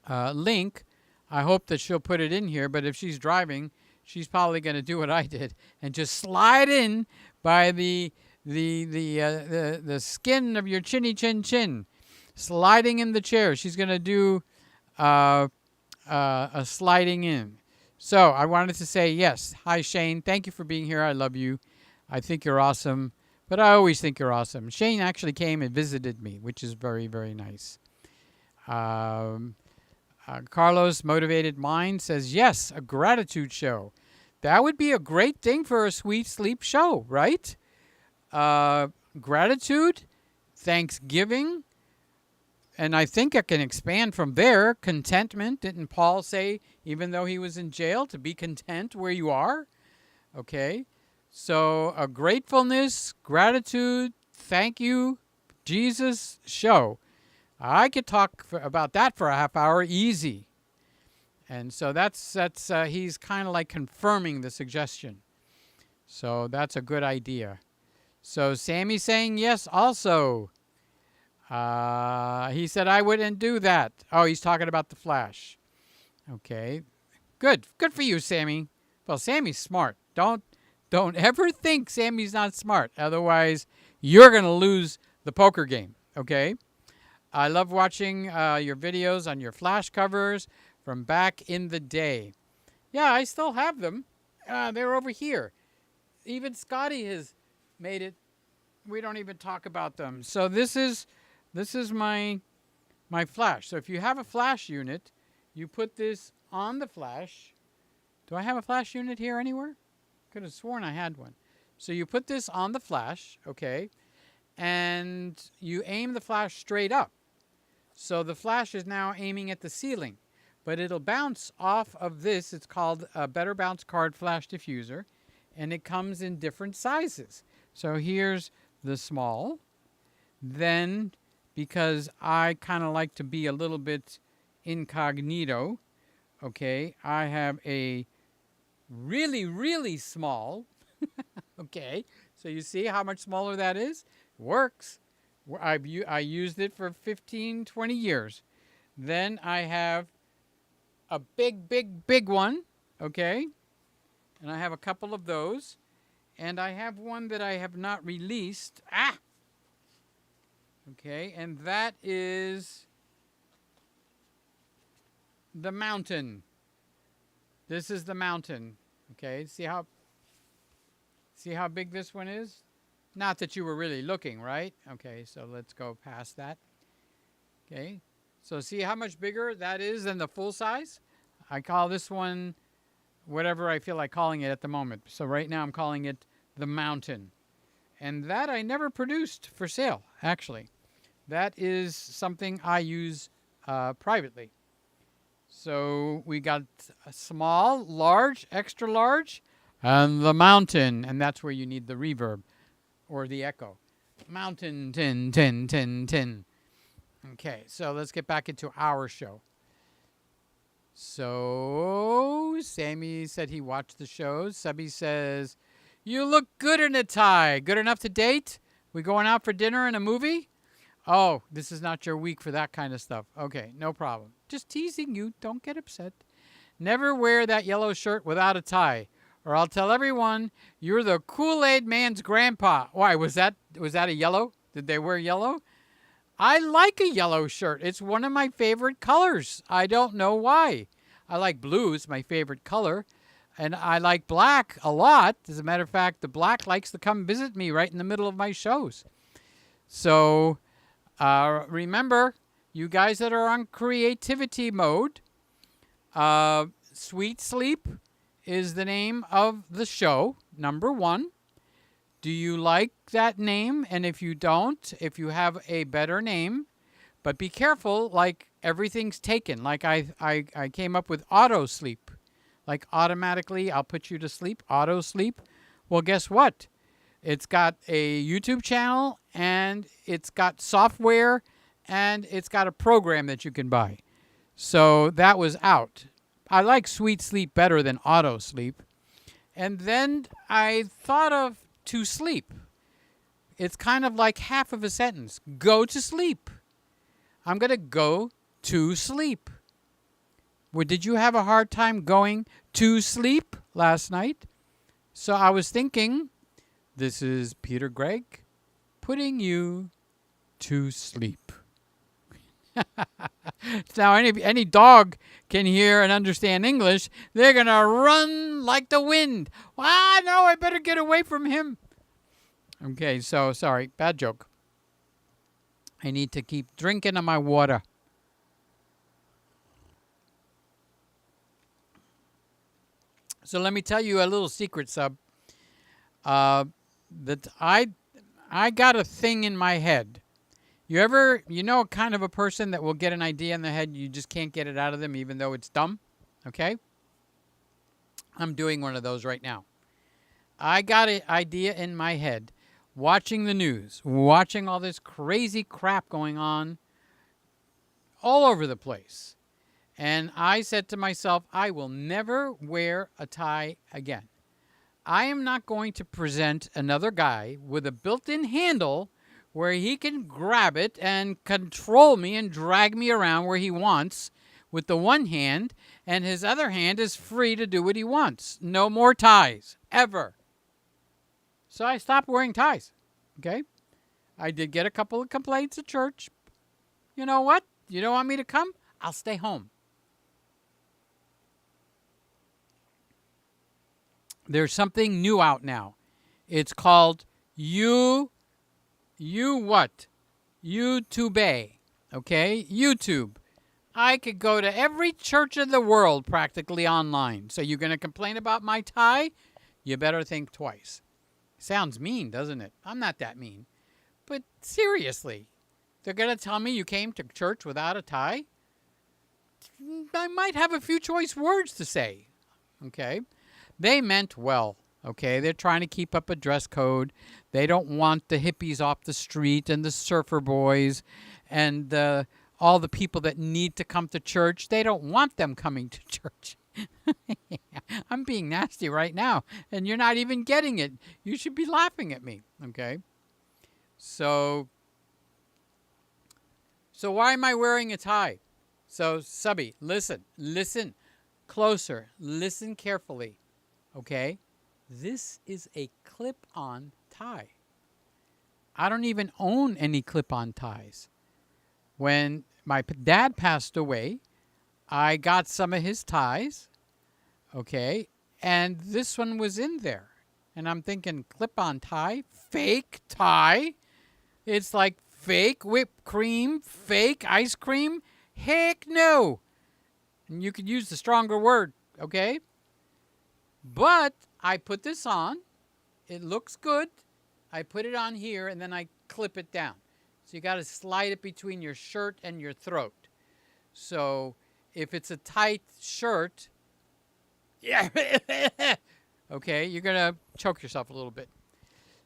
link, I hope that she'll put it in here. But if she's driving, she's probably going to do what I did and just slide in by the skin of your chinny chin chin, sliding in the chair. She's going to do a sliding in. So I wanted to say yes. Hi, Shane. Thank you for being here. I love you. I think you're awesome. But I always think you're awesome. Shane actually came and visited me, which is very, very nice. Carlos Motivated Mind says, yes, a gratitude show. That would be a great thing for a sweet sleep show, right? Gratitude, thanksgiving, and I think I can expand from there. Contentment. Didn't Paul say, even though he was in jail, to be content where you are? Okay. So a gratefulness, gratitude, thank you, Jesus show. I could talk about that for a half hour easy. And so that's he's kind of like confirming the suggestion. So that's a good idea. So Sammy's saying yes also. He said, I wouldn't do that. Oh, he's talking about the flash. Okay. Good. Good for you, Sammy. Well, Sammy's smart. Don't ever think Sammy's not smart. Otherwise, you're going to lose the poker game, okay? I love watching your videos on your flash covers from back in the day. Yeah, I still have them. They're over here. Even Scotty has made it. We don't even talk about them. So this is my flash. So if you have a flash unit, you put this on the flash. Do I have a flash unit here anywhere? Could have sworn I had one. So you put this on the flash, okay, and you aim the flash straight up. So the flash is now aiming at the ceiling, but it'll bounce off of this. It's called a Better Bounce Card Flash Diffuser, and it comes in different sizes. So here's the small. Then, because I kind of like to be a little bit incognito, okay, I have a really, really small. Okay, so you see how much smaller that is? Works. I used it for 15, 20 years. Then I have a big, big, big one, okay? And I have a couple of those. And I have one that I have not released. Okay, and that is the mountain. This is the mountain. Okay, see how big this one is? Not that you were really looking, right? Okay, so let's go past that. Okay, so see how much bigger that is than the full size? I call this one whatever I feel like calling it at the moment. So right now I'm calling it the mountain. And that I never produced for sale, actually. That is something I use privately. So we got a small, large, extra large, and the mountain. And that's where you need the reverb or the echo. Mountain, tin, tin, tin, tin. Okay, so let's get back into our show. So Sammy said he watched the shows. Subby says, you look good in a tie. Good enough to date? We going out for dinner and a movie? Oh, this is not your week for that kind of stuff. Okay, no problem. Just teasing you. Don't get upset. Never wear that yellow shirt without a tie, or I'll tell everyone you're the Kool-Aid man's grandpa. Why, was that a yellow? Did they wear yellow? I like a yellow shirt. It's one of my favorite colors. I don't know why. I like blue. It's my favorite color. And I like black a lot. As a matter of fact, the black likes to come visit me right in the middle of my shows. So Remember, you guys that are on creativity mode, Sweet Sleep is the name of the show, number 1. Do you like that name? And if you don't, if you have a better name, but be careful, like everything's taken. Like I came up with auto sleep. Like automatically, I'll put you to sleep, auto sleep. Well, guess what? It's got a YouTube channel, and it's got software, and it's got a program that you can buy. So that was out. I like Sweet Sleep better than auto sleep. And then I thought of to sleep. It's kind of like half of a sentence. Go to sleep. I'm going to go to sleep. Well, did you have a hard time going to sleep last night? So I was thinking, this is Peter Gregg putting you to sleep. Now, any dog can hear and understand English. They're going to run like the wind. Ah, no, I better get away from him. Okay, so sorry, bad joke. I need to keep drinking of my water. So let me tell you a little secret, Sub. That I got a thing in my head. You know kind of a person that will get an idea in the head, you just can't get it out of them even though it's dumb? Okay? I'm doing one of those right now. I got an idea in my head, watching the news, watching all this crazy crap going on all over the place. And I said to myself, I will never wear a tie again. I am not going to present another guy with a built-in handle where he can grab it and control me and drag me around where he wants with the one hand, and his other hand is free to do what he wants. No more ties, ever. So I stopped wearing ties, okay? I did get a couple of complaints at church. You know what? You don't want me to come? I'll stay home. There's something new out now. It's called YouTube, okay? YouTube. I could go to every church in the world practically online. So you're going to complain about my tie? You better think twice. Sounds mean, doesn't it? I'm not that mean. But seriously, they're going to tell me you came to church without a tie? I might have a few choice words to say, okay? They meant well, okay? They're trying to keep up a dress code. They don't want the hippies off the street and the surfer boys and all the people that need to come to church. They don't want them coming to church. I'm being nasty right now, and you're not even getting it. You should be laughing at me, okay? So why am I wearing a tie? So, Subby, listen closer, listen carefully. Okay, this is a clip-on tie. I don't even own any clip-on ties. When my dad passed away, I got some of his ties, okay, and this one was in there. And I'm thinking, clip-on tie? Fake tie? It's like fake whipped cream, fake ice cream? Heck no! And you could use the stronger word, okay? But I put this on. It looks good. I put it on here, and then I clip it down. So you got to slide it between your shirt and your throat. So if it's a tight shirt, yeah, okay, you're going to choke yourself a little bit.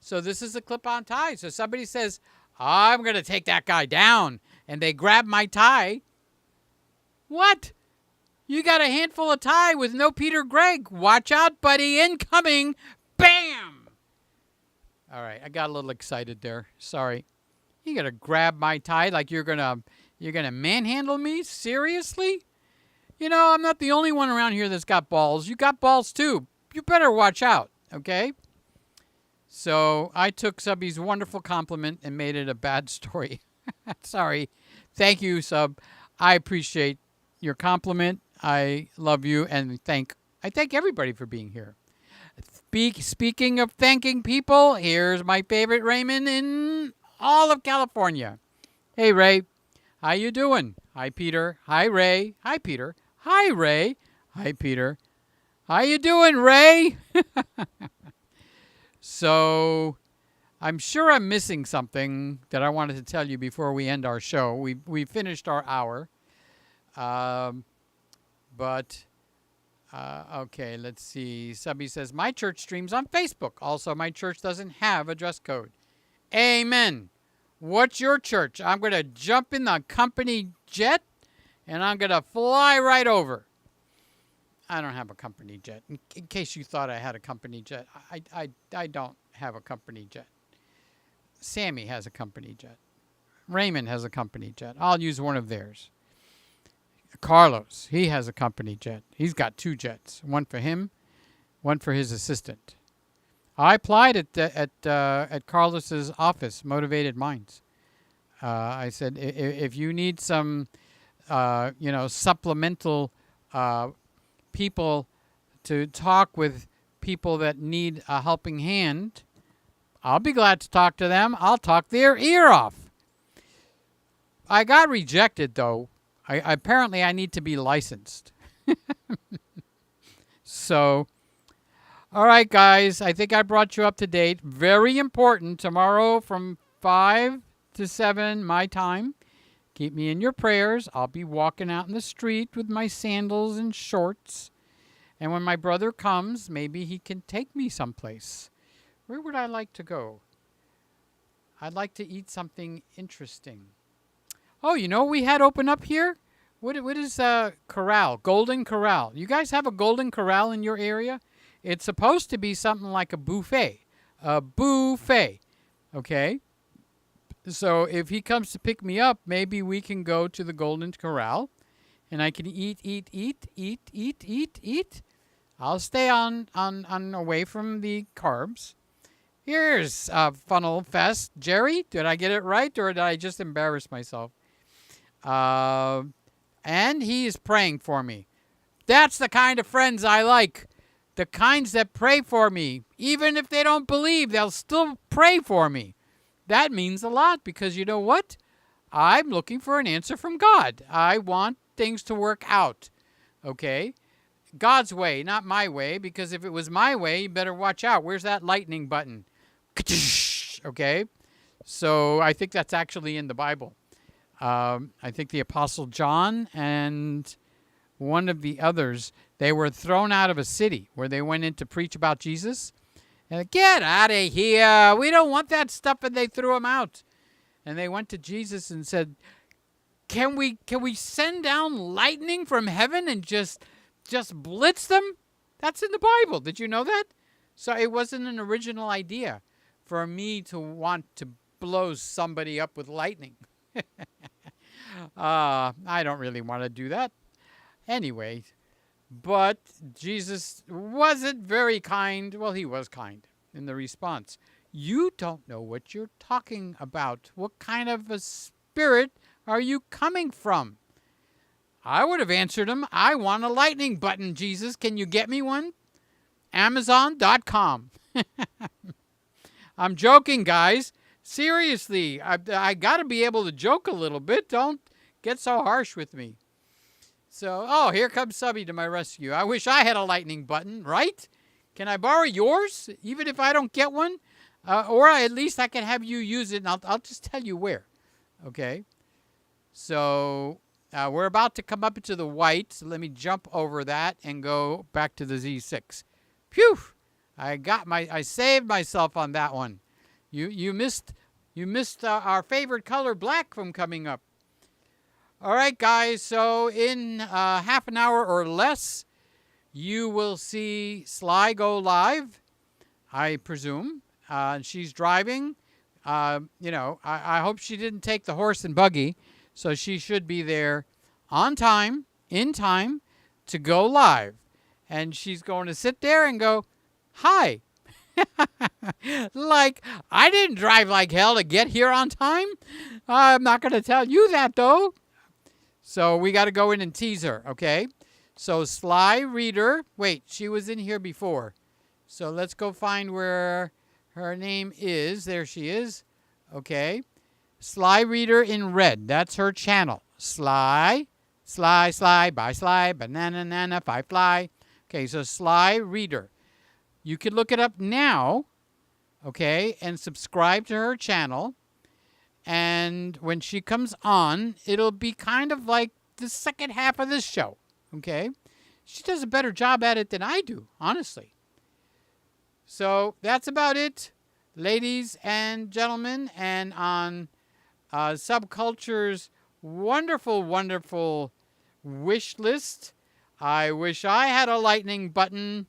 So this is a clip-on tie. So somebody says, I'm going to take that guy down, and they grab my tie. What? You got a handful of tie with no Peter Gregg. Watch out, buddy. Incoming. Bam! All right, I got a little excited there. Sorry. You got to grab my tie like you're going to manhandle me? Seriously? You know, I'm not the only one around here that's got balls. You got balls too. You better watch out, okay? So I took Subby's wonderful compliment and made it a bad story. Sorry. Thank you, Sub. I appreciate your compliment. I love you, and I thank everybody for being here. Speaking of thanking people, here's my favorite Raymond in all of California. Hey, Ray. How you doing? Hi, Peter. Hi, Ray. Hi, Peter. Hi, Ray. Hi, Peter. How you doing, Ray? So, I'm sure I'm missing something that I wanted to tell you before we end our show. We finished our hour. Um, but okay, let's see. Subby says, my church streams on Facebook. Also, my church doesn't have a dress code. Amen. What's your church? I'm going to jump in the company jet and I'm going to fly right over. I don't have a company jet. In case you thought I had a company jet, I don't have a company jet. Sammy has a company jet. Raymond has a company jet. I'll use one of theirs. Carlos, he has a company jet. He's got 2 jets, one for him, one for his assistant. I applied at Carlos's office, Motivated Minds. I said, if you need some, supplemental people to talk with people that need a helping hand, I'll be glad to talk to them. I'll talk their ear off. I got rejected, though. Apparently, I need to be licensed. So, all right, guys. I think I brought you up to date. Very important. Tomorrow from 5 to 7, my time. Keep me in your prayers. I'll be walking out in the street with my sandals and shorts. And when my brother comes, maybe he can take me someplace. Where would I like to go? I'd like to eat something interesting. Oh, you know what we had open up here? What is Corral? Golden Corral. You guys have a Golden Corral in your area? It's supposed to be something like a buffet. A buffet. Okay? So if he comes to pick me up, maybe we can go to the Golden Corral. And I can eat. I'll stay on away from the carbs. Here's Funnel Fest. Jerry, did I get it right or did I just embarrass myself? And he is praying for me. That's the kind of friends I like. The kinds that pray for me. Even if they don't believe, they'll still pray for me. That means a lot because you know what? I'm looking for an answer from God. I want things to work out. Okay? God's way, not my way, because if it was my way, you better watch out. Where's that lightning button? Okay? So I think that's actually in the Bible. I think the Apostle John and one of the others, they were thrown out of a city where they went in to preach about Jesus. And get out of here. We don't want that stuff. And they threw them out. And they went to Jesus and said, can we send down lightning from heaven and just blitz them? That's in the Bible. Did you know that? So it wasn't an original idea for me to want to blow somebody up with lightning. I don't really want to do that. Anyway, but Jesus wasn't very kind. Well, he was kind in the response. You don't know what you're talking about. What kind of a spirit are you coming from? I would have answered him, I want a lightning button, Jesus. Can you get me one? Amazon.com. I'm joking, guys. Seriously, I got to be able to joke a little bit. Don't get so harsh with me. So, oh, here comes Subby to my rescue. I wish I had a lightning button, right? Can I borrow yours, even if I don't get one? Or at least I can have you use it, and I'll just tell you where. Okay? So, we're about to come up into the white. So let me jump over that and go back to the Z6. Phew! I saved myself on that one. You missed our favorite color, black, from coming up. All right, guys. So in half an hour or less, you will see Sly go live, I presume. She's driving. I hope she didn't take the horse and buggy, so she should be there on time, in time, to go live. And she's going to sit there and go, hi. Like, I didn't drive like hell to get here on time. I'm not going to tell you that, though. So we got to go in and tease her, okay? So Sly Reader. Wait, she was in here before. So let's go find where her name is. There she is. Okay. Sly Reader in red. That's her channel. Sly, Sly, banana, nana, fly. Okay, so Sly Reader. You can look it up now, okay, and subscribe to her channel. And when she comes on, it'll be kind of like the second half of this show, okay? She does a better job at it than I do, honestly. So that's about it, ladies and gentlemen. And on Subculture's wonderful, wonderful wish list, I wish I had a lightning button.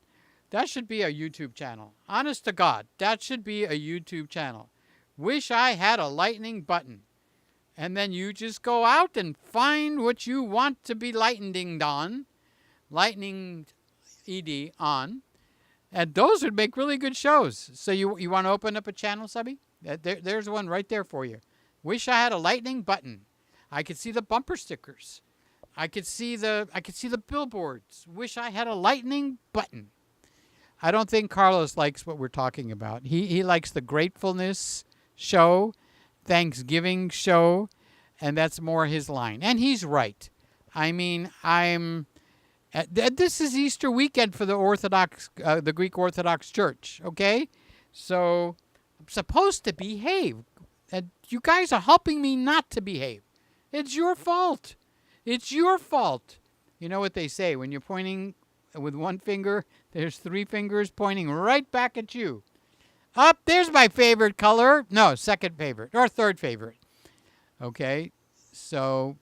That should be a YouTube channel. Honest to God, that should be a YouTube channel. Wish I had a lightning button. And then you just go out and find what you want to be lightning on. Lightning ED on. And those would make really good shows. So you want to open up a channel, Subby? There's one right there for you. Wish I had a lightning button. I could see the bumper stickers. I could see the billboards. Wish I had a lightning button. I don't think Carlos likes what we're talking about. He likes the gratefulness show, Thanksgiving show, and that's more his line. And he's right. I mean, this is Easter weekend for the Greek Orthodox Church, okay? So I'm supposed to behave. And you guys are helping me not to behave. It's your fault. It's your fault. You know what they say, when you're pointing with one finger, there's three fingers pointing right back at you. Up, there's my favorite color. No, second favorite or third favorite. Okay, so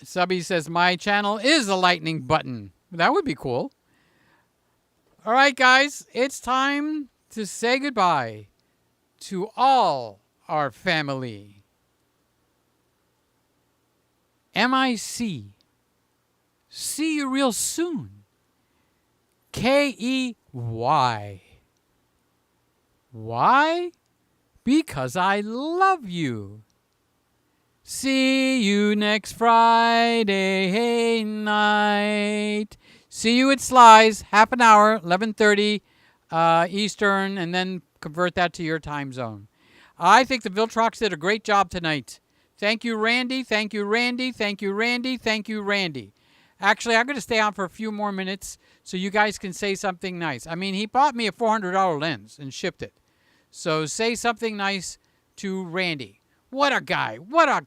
Subby says my channel is a lightning button. That would be cool. All right, guys, it's time to say goodbye to all our family. MIC. See you real soon. KEY. Why? Because I love you. See you next Friday night. See you at Sly's, half an hour, 11:30 Eastern, and then convert that to your time zone. I think the Viltrox did a great job tonight. Thank you, Randy. Thank you, Randy. Thank you, Randy. Thank you, Randy. Actually, I'm going to stay on for a few more minutes so you guys can say something nice. I mean, he bought me a $400 lens and shipped it. So say something nice to Randy. What a guy. What a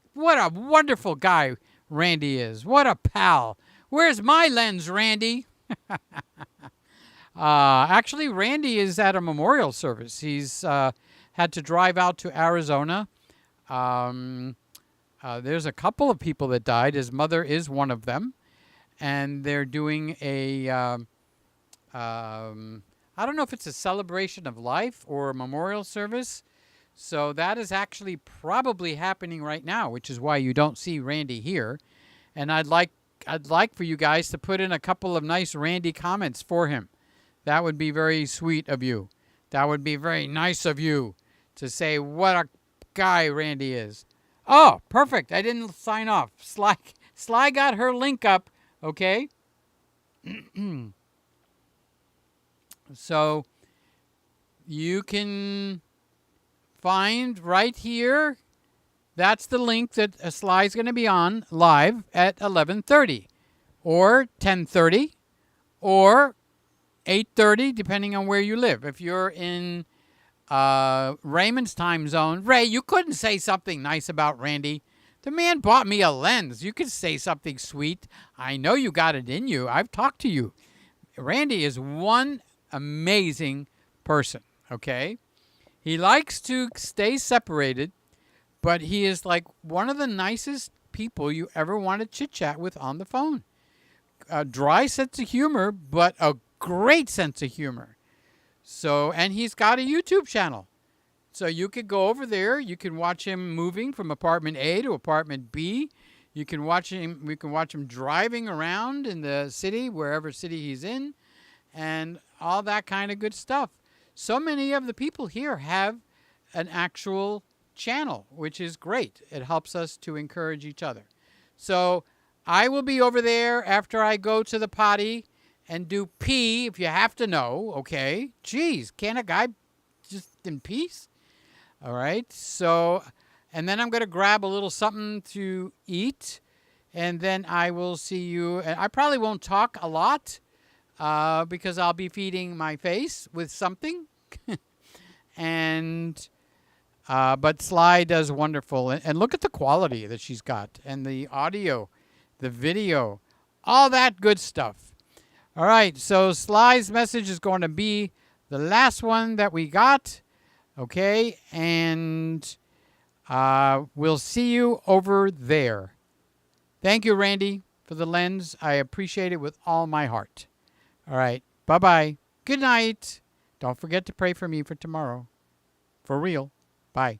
wonderful guy Randy is. What a pal. Where's my lens, Randy? Actually, Randy is at a memorial service. He's had to drive out to Arizona. There's a couple of people that died. His mother is one of them. And they're doing a, I don't know if it's a celebration of life or a memorial service. So that is actually probably happening right now, which is why you don't see Randy here. And I'd like for you guys to put in a couple of nice Randy comments for him. That would be very sweet of you. That would be very nice of you to say what a guy Randy is. Oh, perfect. I didn't sign off. Sly got her link up. Okay. So you can find right here. That's the link that Sly's going to be on live at 11:30 or 10:30 or 8:30, depending on where you live. If you're in Raymond's time zone, Ray, you couldn't say something nice about Randy. The man bought me a lens. You could say something sweet. I know you got it in you. I've talked to you. Randy is one amazing person, okay? He likes to stay separated, but he is like one of the nicest people you ever want to chit-chat with on the phone. A dry sense of humor, but a great sense of humor. So, and he's got a YouTube channel. So you could go over there. You can watch him moving from apartment A to apartment B. You can watch him. We can watch him driving around in the city, wherever city he's in, and all that kind of good stuff. So many of the people here have an actual channel, which is great. It helps us to encourage each other. So I will be over there after I go to the potty, and do P if you have to know, okay? Geez, can't a guy just in peace? All right, so, and then I'm going to grab a little something to eat, and then I will see you. I probably won't talk a lot because I'll be feeding my face with something. And but Sly does wonderful. And look at the quality that she's got, and the audio, the video, all that good stuff. All right, so Sly's message is going to be the last one that we got. Okay, and we'll see you over there. Thank you, Randy, for the lens. I appreciate it with all my heart. All right, bye-bye. Good night. Don't forget to pray for me for tomorrow. For real. Bye.